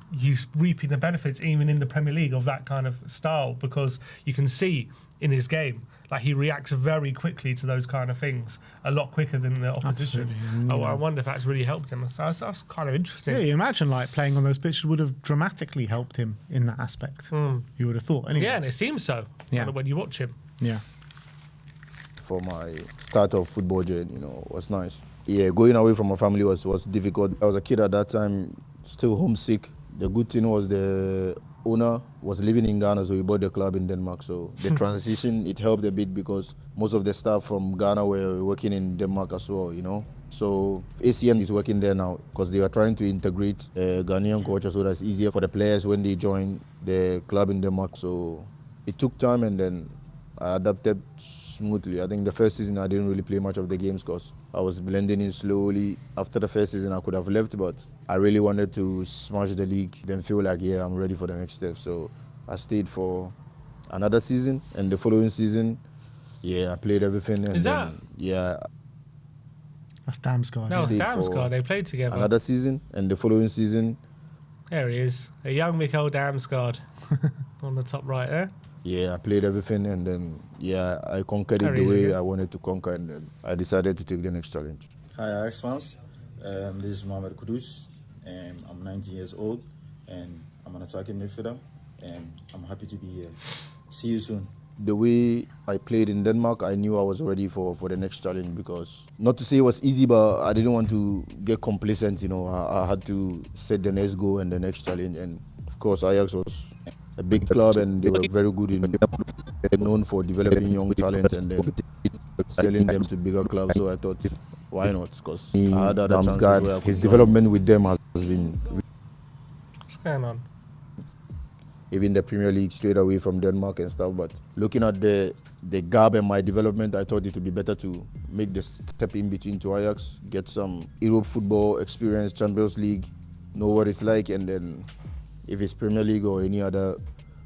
you reaping the benefits even in the Premier League of that kind of style, because you can see in his game like he reacts very quickly to those kind of things, a lot quicker than the opposition. I wonder if that's really helped him. So that's kind of interesting. Yeah, you imagine like playing on those pitches would have dramatically helped him in that aspect. You would have thought. Anyway. Yeah, and it seems so when you watch him. Yeah. For my start of football journey, was nice. Yeah, going away from my family was difficult. I was a kid at that time, still homesick. The good thing was the owner was living in Ghana, so he bought the club in Denmark. So the transition, it helped a bit because most of the staff from Ghana were working in Denmark as well, you know. So ACM is working there now because they were trying to integrate Ghanaian culture so that's easier for the players when they join the club in Denmark. So it took time and then I adapted smoothly. I think the first season I didn't really play much of the games because I was blending in slowly. After the first season I could have left, but I really wanted to smash the league, then feel like, yeah, I'm ready for the next step. So I stayed for another season, and the following season, yeah, I played everything. And yeah. That's Damsgaard. No, it's Damsgaard. They played together. Another season, and the following season. There he is, a young Mikael Damsgaard on the top right there. Yeah, I played everything, and then, yeah, I conquered it the way I wanted to conquer, and then I decided to take the next challenge. Hi, Ajax fans. This is Mohammed Kudus, and I'm 19 years old, and I'm an attacking midfielder, and I'm happy to be here. See you soon. The way I played in Denmark, I knew I was ready for the next challenge because, not to say it was easy, but I didn't want to get complacent, you know. I had to set the next goal and the next challenge, and of course Ajax was a big club and they were very good known for developing young talents and then selling them to bigger clubs. So I thought, why not? Because I had other chances where I could his development with them has been. What's going on? Even the Premier League straight away from Denmark and stuff. But looking at the gap in my development, I thought it would be better to make the step in between to Ajax, get some Europe football experience, Champions League, know what it's like, and then if it's Premier League or any other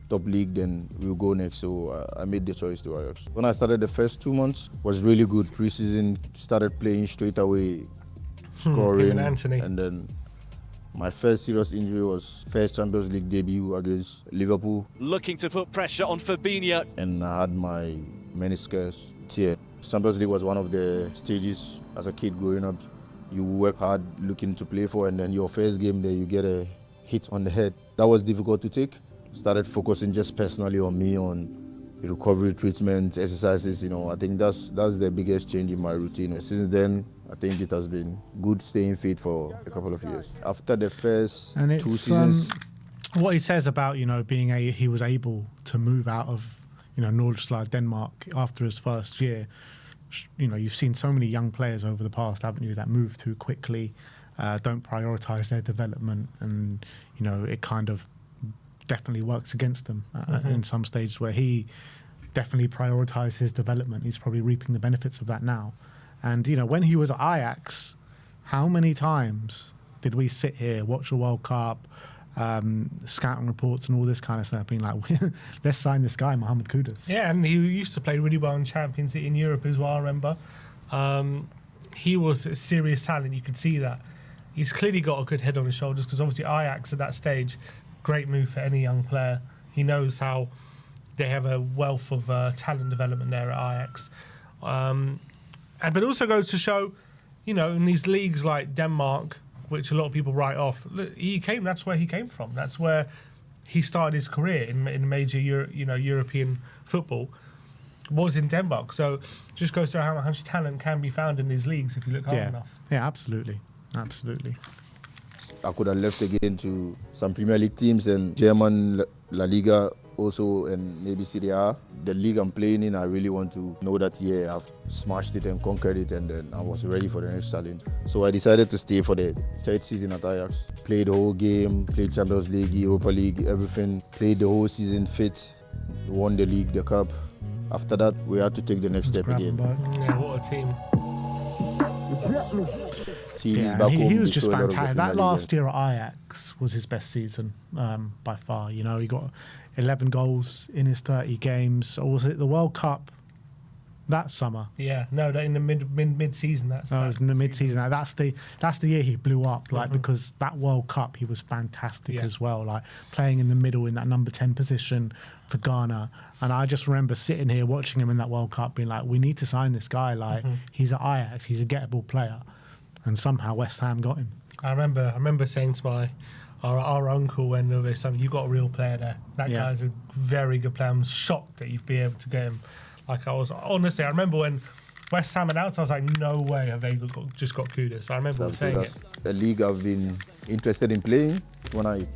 top league, then we'll go next. So I made the choice to Ajax. When I started, the first 2 months was really good. Pre-season, started playing straight away, scoring, and then my first serious injury was first Champions League debut against Liverpool. Looking to put pressure on Fabinho. And I had my meniscus tear. Champions League was one of the stages as a kid growing up. You work hard looking to play for, and then your first game there, you get a hit on the head. That was difficult to take. Started focusing just personally on me, on recovery treatment, exercises, you know. I think that's the biggest change in my routine. Since then, I think it has been good staying fit for a couple of years. After the first 2 seasons. What he says about, you know, he was able to move out of, you know, Nordsjælland, Denmark after his first year. You know, you've seen so many young players over the past, haven't you, that move too quickly, don't prioritise their development, and, you know, it kind of definitely works against them in some stages where he definitely prioritised his development. He's probably reaping the benefits of that now. And, you know, when he was at Ajax, how many times did we sit here, watch the World Cup, scouting reports and all this kind of stuff, being like, let's sign this guy, Mohammed Kudus. Yeah, and he used to play really well in Champions League in Europe as well, I remember. He was a serious talent, you could see that. He's clearly got a good head on his shoulders because obviously Ajax at that stage, great move for any young player. He knows how they have a wealth of talent development there at Ajax. But it also goes to show, you know, in these leagues like Denmark, which a lot of people write off, that's where he came from. That's where he started his career in major European football, was in Denmark. So just goes to show how much talent can be found in these leagues if you look hard enough. Yeah, absolutely. I could have left again to some Premier League teams and German La Liga also, and maybe Serie A. The league I'm playing in, I really want to know that, yeah, I've smashed it and conquered it, and then I was ready for the next challenge. So I decided to stay for the 3rd season at Ajax. Played the whole game, played Champions League, Europa League, everything. Played the whole season fit, won the league, the cup. After that, we had to take the next step again. Yeah, what a team. He was just fantastic. That last year at Ajax was his best season by far. You know, he got 11 goals in his 30 games. Or was it the World Cup that summer? Yeah, no, in the mid-season. It was in the mid-season. That's the year he blew up. Like because that World Cup, he was fantastic as well. Like playing in the middle in that number 10 position for Ghana. And I just remember sitting here watching him in that World Cup, being like, we need to sign this guy. Like he's at Ajax, he's a gettable player. And somehow West Ham got him. I remember saying to our uncle when they were saying, you got a real player there. That guy's a very good player. I'm shocked that you'd be able to get him. Like I remember when West Ham announced, I was like, no way have they just got Kudus. I remember saying it. A league I've been interested in playing. When I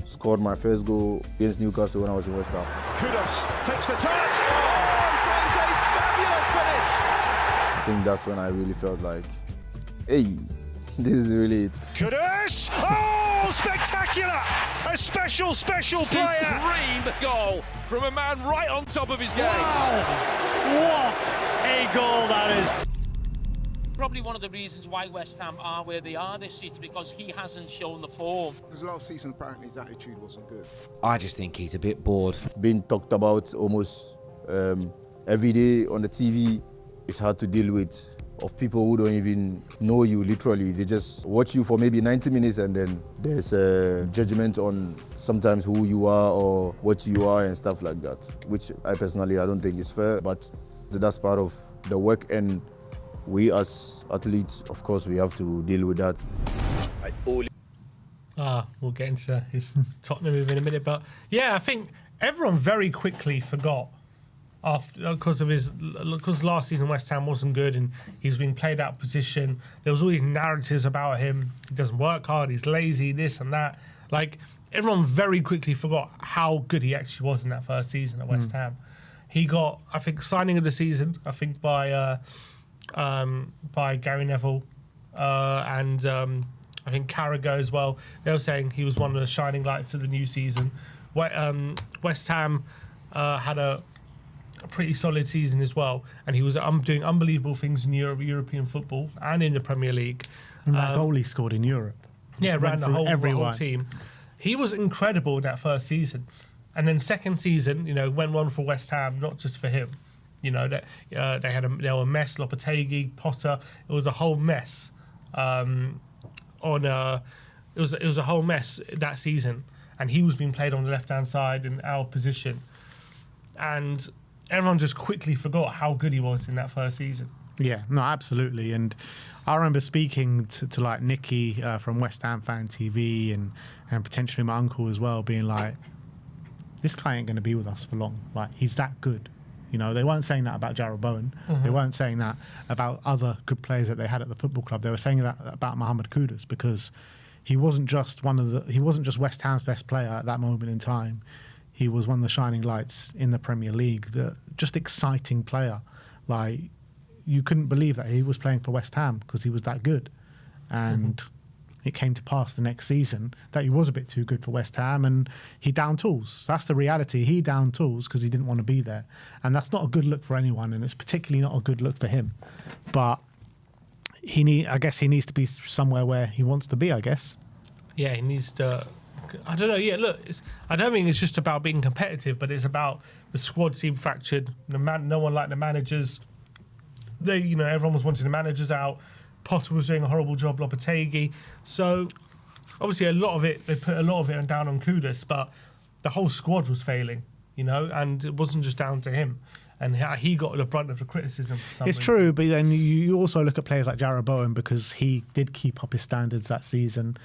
scored my first goal against Newcastle when I was in West Ham. Kudus takes the touch. Oh, finds a fabulous finish. I think that's when I really felt like, hey, this is really it. Kudus! Oh, spectacular! A special player. Supreme goal from a man right on top of his game. Wow! What a goal that is! Probably one of the reasons why West Ham are where they are this season, because he hasn't shown the form. Because last season apparently his attitude wasn't good. I just think he's a bit bored. Being talked about almost every day on the TV, it's hard to deal with, of people who don't even know you literally. They just watch you for maybe 90 minutes and then there's a judgment on sometimes who you are or what you are and stuff like that, which I personally, I don't think is fair, but that's part of the work, and we as athletes, of course, we have to deal with that. We'll get into his Tottenham move in a minute, but yeah, I think everyone very quickly forgot because last season West Ham wasn't good and he was being played out of position. There was all these narratives about him. He doesn't work hard. He's lazy. This and that. Like, everyone very quickly forgot how good he actually was in that first season at West Ham. He got, I think, signing of the season. I think by Gary Neville and I think Carragher as well. They were saying he was one of the shining lights of the new season. West Ham had a pretty solid season as well, and he was doing unbelievable things in European football and in the Premier League. And that goal he scored in Europe. Yeah, around the whole everyone. team. He was incredible in that first season. And then second season, went one for West Ham, not just for him. They were a mess. Lopetegui, Potter. It was a whole mess. It was a whole mess that season, and he was being played on the left hand side in our position, and everyone just quickly forgot how good he was in that first season. Yeah, no, absolutely. And I remember speaking to like Nicky from West Ham Fan TV and potentially my uncle as well, being like, this guy ain't going to be with us for long. Like, he's that good. They weren't saying that about Jarrod Bowen. They weren't saying that about other good players that they had at the football club. They were saying that about Mohammed Kudus, because he wasn't just West Ham's best player at that moment in time. He was one of the shining lights in the Premier League. Just exciting player. Like, you couldn't believe that he was playing for West Ham because he was that good. And it came to pass the next season that he was a bit too good for West Ham, and he down tools. That's the reality. He down tools because he didn't want to be there. And that's not a good look for anyone, and it's particularly not a good look for him. But I guess he needs to be somewhere where he wants to be, I guess. Yeah, he needs to... I don't know. Yeah, look, I don't think it's just about being competitive, but it's about the squad seemed fractured. No one liked the managers. Everyone was wanting the managers out. Potter was doing a horrible job, Lopetegui. So, obviously, they put a lot of it down on Kudus, but the whole squad was failing, and it wasn't just down to him. And he got the brunt of the criticism for some reason. True, but then you also look at players like Jarrod Bowen, because he did keep up his standards that season.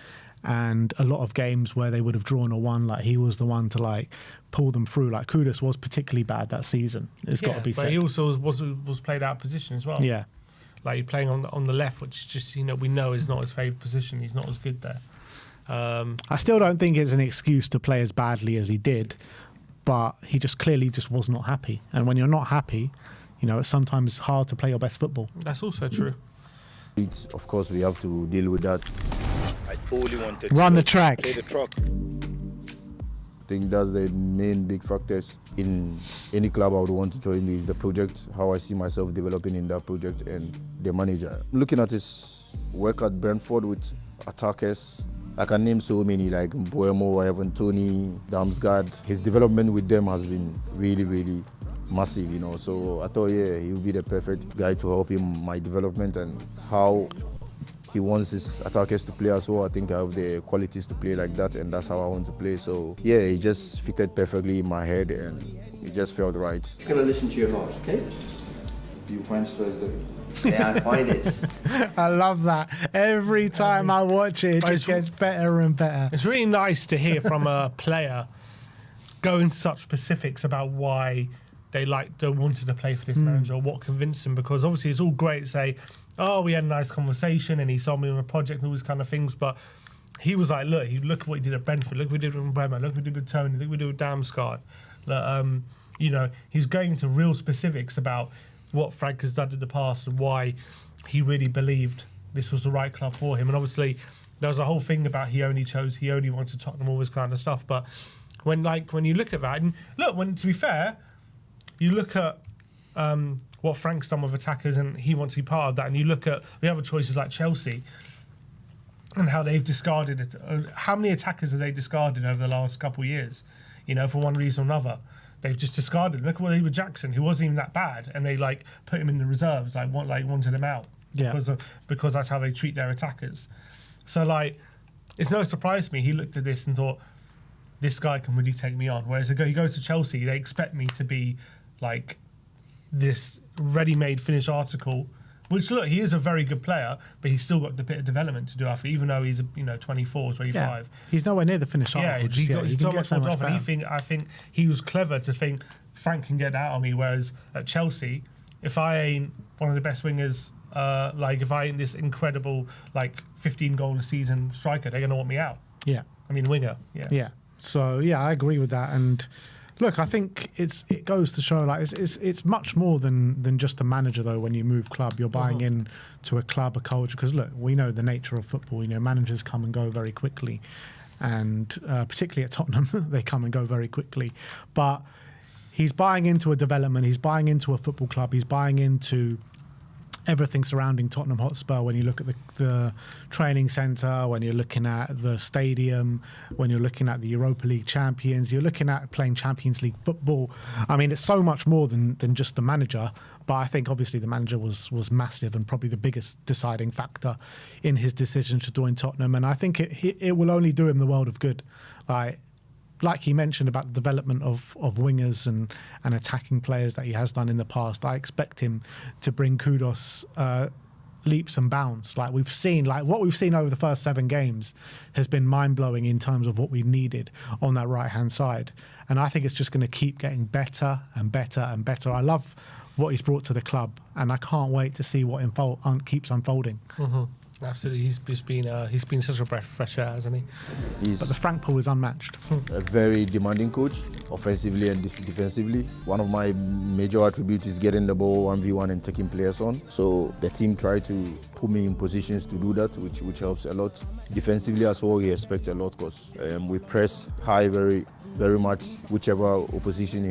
And a lot of games where they would have drawn or won, like, he was the one to pull them through. Like, Kudus was particularly bad that season. It's got to be said. But he also was played out of position as well. Yeah. Like, you're playing on the left, which is just, we know is not his favourite position. He's not as good there. I still don't think it's an excuse to play as badly as he did, but he just clearly was not happy. And when you're not happy, it's sometimes hard to play your best football. That's also true. Of course, we have to deal with that. I only wanted Run to the track. play the truck. I think that's the main big factors in any club I would want to join is the project, how I see myself developing in that project, and the manager. Looking at his work at Brentford with attackers, I can name so many, like Mbuemo, Evan Tony, Damsgaard. His development with them has been really, really massive, So I thought, he would be the perfect guy to help him my development and how he wants his attackers to play as well. I think I have the qualities to play like that, and that's how I want to play. So he just fitted perfectly in my head, and it just felt right. I'm gonna listen to your heart, okay? You find Spurs there? Yeah, I find it. I love that. Every time I watch it, it just gets better and better. It's really nice to hear from a player go into such specifics about why they wanted to play for this manager or what convinced them, because obviously it's all great to say, oh, we had a nice conversation and he sold me on a project and all these kind of things, but he was like, look at what he did at Brentford, look what he did with Bremer, look what he did with Tony, look what he did with Damsgaard. He's going into real specifics about what Frank has done in the past and why he really believed this was the right club for him. And obviously, there was a whole thing about he only wanted Tottenham, all this kind of stuff. But when you look at that, and look, to be fair, you look at what Frank's done with attackers, and he wants to be part of that. And you look at the other choices like Chelsea and how they've discarded it. How many attackers have they discarded over the last couple of years? For one reason or another. They've just discarded. Look at what they did with Jackson, who wasn't even that bad, and they put him in the reserves, wanted him out because that's how they treat their attackers. So it's no surprise to me. He looked at this and thought, this guy can really take me on. Whereas he goes to Chelsea, they expect me to be like this ready-made finished article. Which, look, he is a very good player, but he's still got a bit of development to do, I think, even though he's 24, 25. Yeah. He's nowhere near the finished article. He's so much more off, and I think he was clever to think Frank can get that out of me, whereas at Chelsea, if I ain't one of the best wingers, if I ain't this incredible 15-goal-a-season striker, they're going to want me out. Yeah. I mean, winger. Yeah. Yeah. So, yeah, I agree with that. And look, I think it goes to show it's much more than just a manager though. When you move club, you're buying in to a club, a culture. Because look, we know the nature of football. Managers come and go very quickly, and particularly at Tottenham, they come and go very quickly. But he's buying into a development. He's buying into a football club. He's buying into everything surrounding Tottenham Hotspur. When you look at the training centre, when you're looking at the stadium, when you're looking at the Europa League champions, you're looking at playing Champions League football. I mean, it's so much more than just the manager. But I think obviously the manager was massive and probably the biggest deciding factor in his decision to join Tottenham. And I think it will only do him the world of good. Like he mentioned about the development of wingers and attacking players that he has done in the past, I expect him to bring Kudus leaps and bounds. What we've seen over the first 7 games has been mind-blowing in terms of what we needed on that right-hand side. And I think it's just going to keep getting better and better and better. I love what he's brought to the club, and I can't wait to see what keeps unfolding. Mm-hmm. Absolutely, he's been such a breath of fresh air, hasn't he? But the Frank pool is unmatched. A very demanding coach, offensively and defensively. One of my major attributes is getting the ball 1v1 and taking players on. So the team tried to put me in positions to do that, which helps a lot. Defensively as well, he expects a lot because we press high very much, whichever opposition,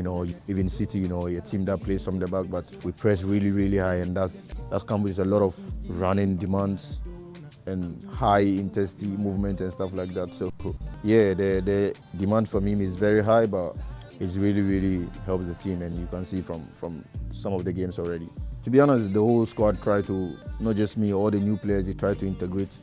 even City, a team that plays from the back, but we press really, really high, and that's comes with a lot of running demands and high intensity movement and stuff like that. So yeah, the demand from him is very high, but it's really, really helps the team, and you can see from some of the games already. To be honest, the whole squad tried to, not just me, all the new players, they try to integrate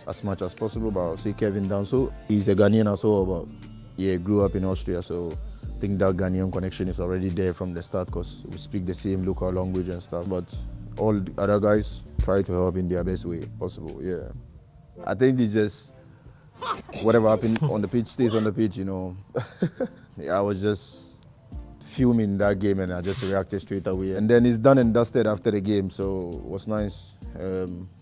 as much as possible. But I'll say Kevin Danso, he's a Ghanaian as well, but grew up in Austria, so I think that Ghanaian connection is already there from the start because we speak the same local language and stuff. But all the other guys try to help in their best way possible. Yeah, I think it's just whatever happened on the pitch stays on the pitch. I was just fuming that game and I just reacted straight away. And then it's done and dusted after the game, so it was nice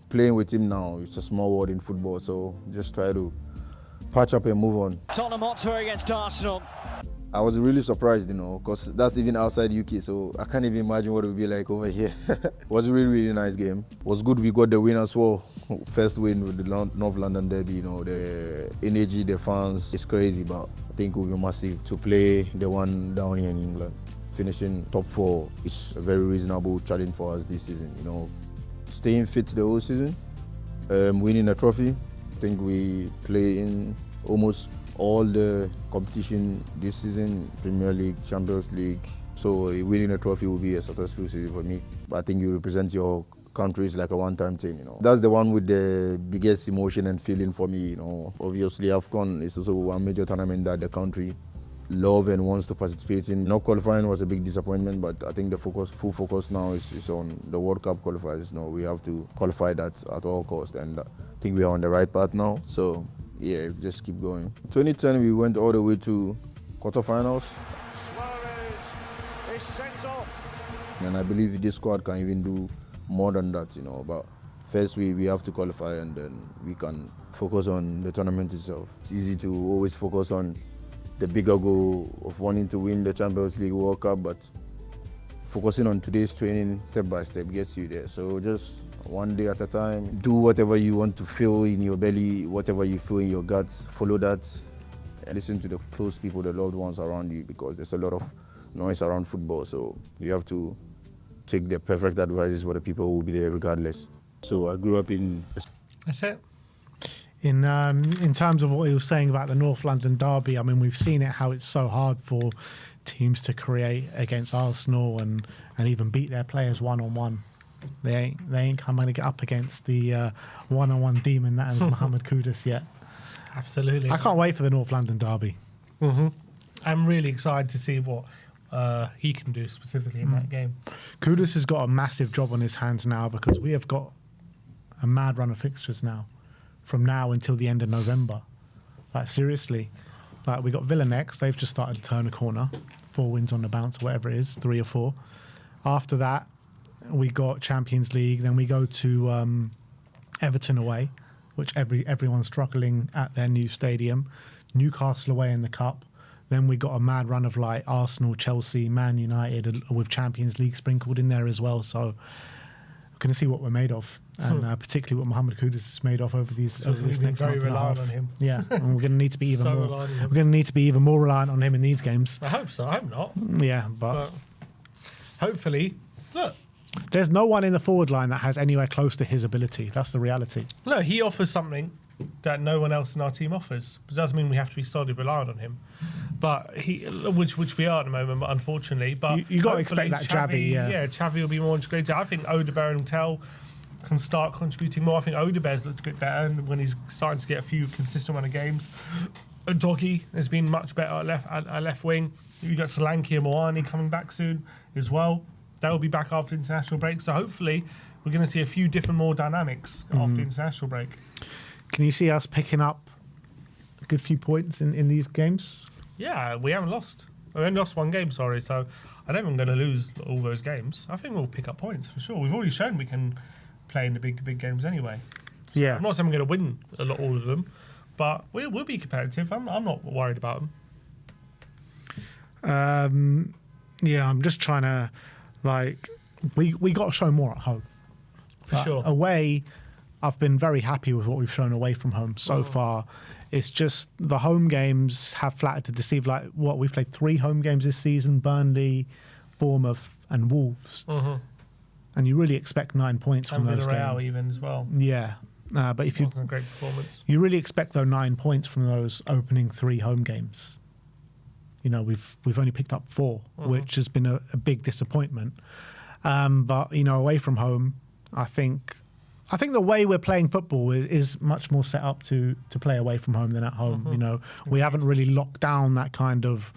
playing with him now. It's a small world in football, so just try to patch up and move on. Tottenham Hotspur against Arsenal. I was really surprised, because that's even outside UK, so I can't even imagine what it would be like over here. It was a really, really nice game. It was good we got the win as well. First win with the North London Derby, the energy, the fans, it's crazy, but I think it will be massive to play the one down here in England. Finishing top 4 is a very reasonable challenge for us this season, Staying fit the whole season, winning a trophy. I think we play in almost all the competition this season, Premier League, Champions League. So winning a trophy will be a successful season for me. I think you represent your country is like a one-time thing, That's the one with the biggest emotion and feeling for me, Obviously, AFCON is also one major tournament that the country love and wants to participate in. Not qualifying was a big disappointment, but I think the full focus now is on the World Cup qualifiers. We have to qualify that at all costs, and I think we are on the right path now. So yeah, just keep going. 2010, we went all the way to quarterfinals. Suarez is sent off. And I believe this squad can even do more than that, But first we have to qualify, and then we can focus on the tournament itself. It's easy to always focus on the bigger goal of wanting to win the Champions League, World Cup, but focusing on today's training step by step gets you there. So just one day at a time, do whatever you want to feel in your belly, whatever you feel in your gut, follow that, and listen to the close people, the loved ones around you, because there's a lot of noise around football. So you have to take the perfect advices for the people who will be there regardless. So I grew up in... That's it. In terms of what he was saying about the North London derby, I mean, we've seen it, how it's so hard for teams to create against Arsenal and even beat their players one-on-one. They ain't coming to get up against the one-on-one demon that is Mohammed Kudus yet. Absolutely. I can't wait for the North London derby. I'm really excited to see what he can do specifically in that game. Kudus has got a massive job on his hands now, because we have got a mad run of fixtures now, from now until the end of November. Like, seriously. Like, we got Villa next. They've just started to turn a corner. 4 wins on the bounce, or whatever it is, 3 or 4. After that, we got Champions League. Then we go to Everton away, which everyone's struggling at their new stadium. Newcastle away in the Cup. Then we got a mad run of like Arsenal, Chelsea, Man United, with Champions League sprinkled in there as well. So we're going to see what we're made of, and particularly what Mohammed Kudus is made of over this next month and a half. On him. Yeah, and we're going to need to be even So more. reliant on him. We're going to need to be even more reliant on him in these games. I hope so. I'm not. Yeah, but hopefully, look. There's no one in the forward line that has anywhere close to his ability. That's the reality. Look, he offers something that no one else in our team offers. It doesn't mean we have to be solely reliant on him, but which we are at the moment, but unfortunately. But you got to expect that Xavi. Yeah, Xavi will be more integrated. I think Odebear and Tell can start contributing more. I think Odebear's looked a bit better when he's starting to get a few consistent amount of games. Doggy has been much better at left wing. You got Solanke and Moani coming back soon as well. They'll be back after international break. So hopefully we're going to see a few different more dynamics after the international break. Can you see us picking up a good few points in these games? Yeah, we haven't lost. We only lost one game, sorry. So I don't think we're going to lose all those games. I think we'll pick up points for sure. We've already shown we can play in the big games anyway. So Yeah. I'm not saying we're going to win all of them, but we'll be competitive. I'm not worried about them. Yeah, I'm just trying to, like, we got to show more at home. For sure. Away, I've been very happy with what we've shown away from home so far. It's just the home games have flattered to deceive. Like, we've played 3 home games this season: Burnley, Bournemouth, and Wolves. And you really expect 9 points from those Villarreal games. even as well. Yeah, but if Wasn't a great performance. you really expect those 9 points from those opening 3 home games. You know, we've only picked up 4, which has been a big disappointment. But you know, away from home, I think the way we're playing football is much more set up to play away from home than at home. You know, we haven't really locked down that kind of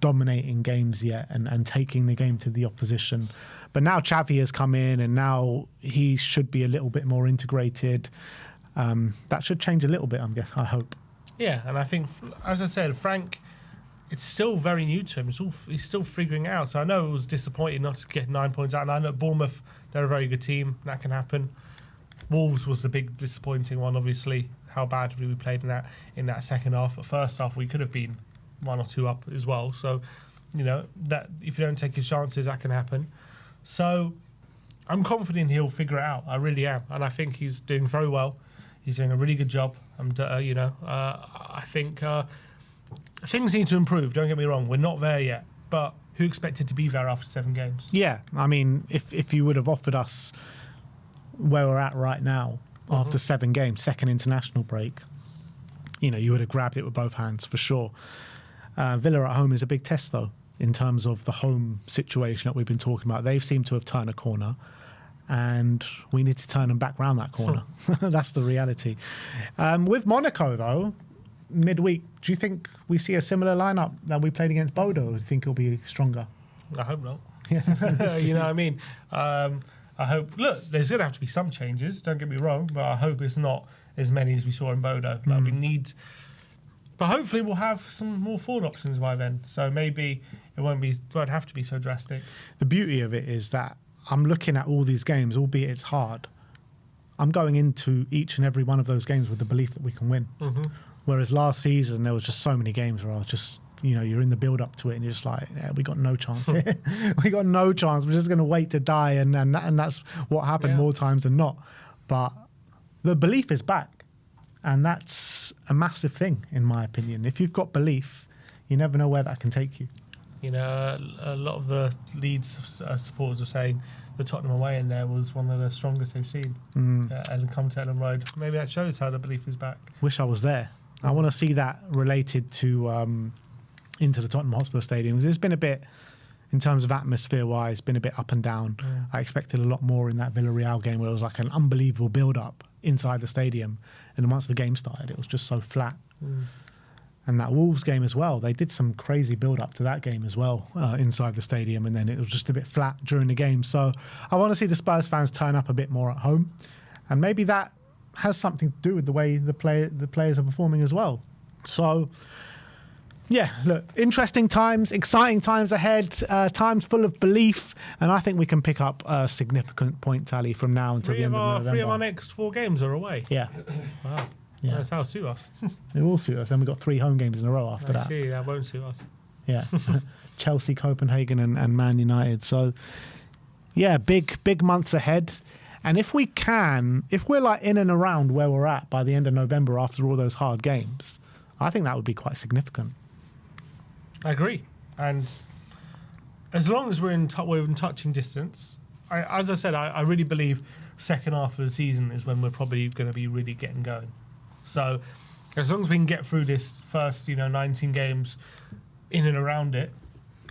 dominating games yet and taking the game to the opposition. But now Xavi has come in, and now he should be a little bit more integrated. That should change a little bit, I hope. Yeah, and I think, as I said, Frank, it's still very new to him. He's still figuring it out. So I know it was disappointing not to get 9 points out. And I know Bournemouth, they're a very good team. That can happen. Wolves was the big disappointing one, obviously, how badly we played in that second half. But first half, we could have been 1 or 2 up as well. So, you know, that if you don't take your chances, that can happen. So I'm confident he'll figure it out. I really am. And I think he's doing very well. He's doing a really good job. I think things need to improve. Don't get me wrong. We're not there yet. But who expected to be there after 7 games? Yeah, I mean, if you would have offered us where we're at right now after 7 games, second international break, you know, you would have grabbed it with both hands for sure. Villa at home is a big test, though, in terms of the home situation that we've been talking about. They've seemed to have turned a corner, and we need to turn them back round that corner. That's the reality. With Monaco, though, midweek, do you think we see a similar lineup that we played against Bodo? Or do you think it'll be stronger? I hope not. You know what I mean? I hope, look, there's going to have to be some changes, don't get me wrong, but I hope it's not as many as we saw in Bodo. Like we need, but hopefully we'll have some more forward options by then. So maybe it won't have to be so drastic. The beauty of it is that I'm looking at all these games, albeit it's hard. I'm going into each and every one of those games with the belief that we can win. Whereas last season, there was just so many games where I was just, you're in the build up to it and you're just like, yeah, we got no chance here. We got no chance. We're just going to wait to die. And that's what happened more times than not. But the belief is back. And that's a massive thing, in my opinion. If you've got belief, you never know where that can take you. A lot of the Leeds supporters are saying the Tottenham away in there was one of the strongest they've seen. And come to Ellen Road. Maybe that shows how the belief is back. Wish I was there. I want to see that related to into the Tottenham Hotspur Stadium. It's been a bit, in terms of atmosphere-wise, been a bit up and down. I expected a lot more in that Villarreal game where it was like an unbelievable build-up inside the stadium. And then once the game started, it was just so flat. And that Wolves game as well, they did some crazy build-up to that game as well inside the stadium, and then it was just a bit flat during the game. So I want to see the Spurs fans turn up a bit more at home, and maybe that has something to do with the way the players are performing as well. So, yeah, look, interesting times, exciting times ahead, times full of belief, and I think we can pick up a significant point tally from now until the end of November. 3 of our next 4 games are away. Yeah. Wow. Yeah. That's how it suit us. It will suit us. And we've got 3 home games in a row after that. I see, that won't suit us. Yeah. Chelsea, Copenhagen and Man United. So, yeah, big months ahead. And if we're like in and around where we're at by the end of November after all those hard games, I think that would be quite significant. I agree. And as long as we're in touching distance, as I said, I really believe second half of the season is when we're probably going to be really getting going. So as long as we can get through this first, 19 games in and around it,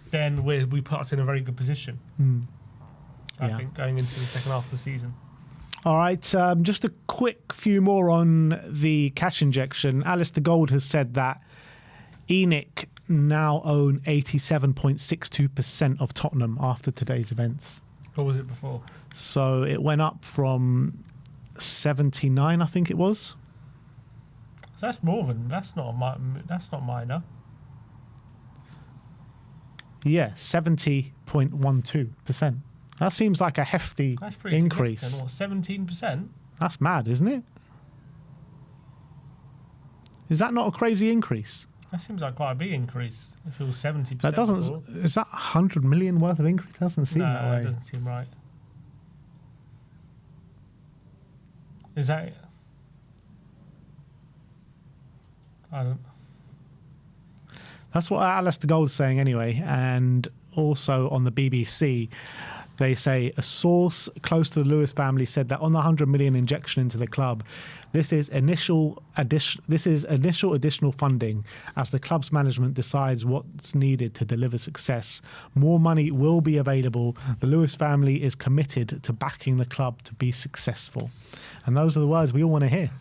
then we put us in a very good position. I think going into the second half of the season. All right, just a quick few more on the cash injection. Alistair Gold has said that ENIC now own 87.62% of Tottenham after today's events. What was it before? So it went up from 79, I think it was. That's more than that's not minor. Yeah, 70.12%. That seems like a hefty increase. 17%. That's mad, isn't it? Is that not a crazy increase? That seems like quite a big increase. If it was 70%. That doesn't. Before. Is that 100 million worth of increase? Doesn't seem that way. It doesn't seem right. Is that? I don't. That's what Alistair Gold's saying anyway. And also on the BBC, they say a source close to the Lewis family said that on the 100 million injection into the club, this is initial additional funding as the club's management decides what's needed to deliver success. More money will be available. The Lewis family is committed to backing the club to be successful. And those are the words we all want to hear.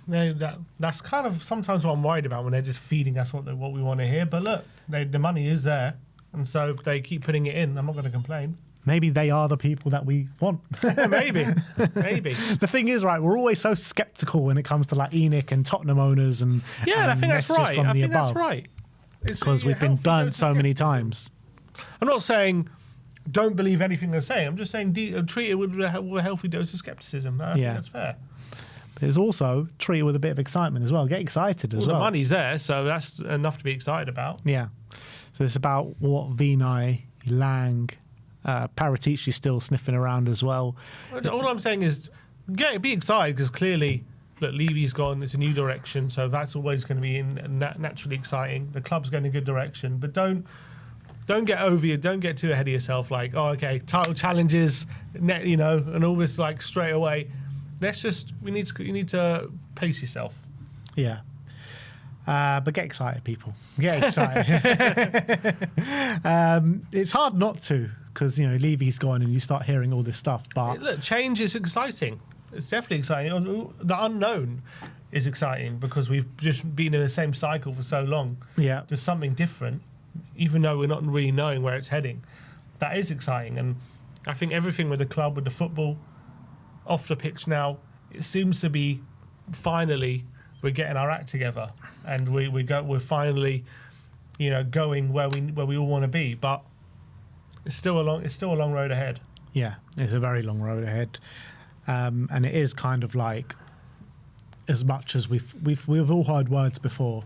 That's kind of sometimes what I'm worried about when they're just feeding us what we want to hear. But look, the money is there. And so if they keep putting it in, I'm not going to complain. Maybe they are the people that we want. Maybe. The thing is, right, we're always so sceptical when it comes to like ENIC and Tottenham owners and I think that's right. From the above. That's right. Because we've been burnt so many times. I'm not saying don't believe anything they're saying. I'm just saying treat it with a healthy dose of skepticism. I think that's fair. But it's also treat it with a bit of excitement as well. Get excited as well. The money's there, so that's enough to be excited about. Yeah. So it's about what Vinay, Lang, Paratici still sniffing around as well. All I'm saying is be excited because clearly, look, Levy's gone. It's a new direction, so that's always going to be naturally exciting. The club's going in a good direction, but don't get don't get too ahead of yourself. Like, oh, okay, title challenges, and all this like straight away. You need to pace yourself. Yeah. But get excited, people. Get excited. It's hard not to because, Levy's gone and you start hearing all this stuff. But look, change is exciting. It's definitely exciting. The unknown is exciting because we've just been in the same cycle for so long. Yeah. Just something different, even though we're not really knowing where it's heading. That is exciting. And I think everything with the club, with the football, off the pitch now, it seems to be finally we're getting our act together and we're finally going where we all want to be, but it's still a long road ahead. Yeah, it's a very long road ahead. And it is kind of like, as much as we've all heard words before,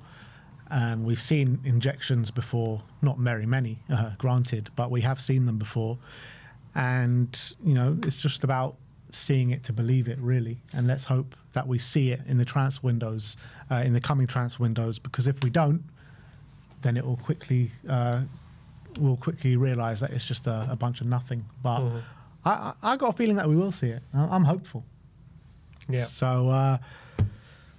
we've seen injections before, not very many, granted, but we have seen them before. And, you know, it's just about seeing it to believe it, really. And let's hope that we see it in the transfer windows, in the coming transfer windows, because if we don't, then it will quickly, we'll quickly realise that it's just a bunch of nothing. But I got a feeling that we will see it. I'm hopeful. Yeah. So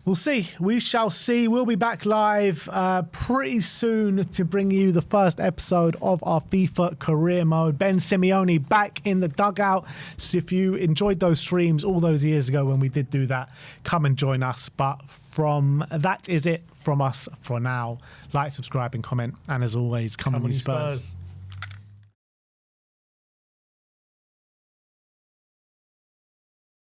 we'll see. We shall see. We'll be back live pretty soon to bring you the first episode of our FIFA career mode. Ben Simeone back in the dugout. So if you enjoyed those streams all those years ago when we did do that, come and join us. But that is it from us for now. Like, subscribe and comment. And as always, come on you Spurs.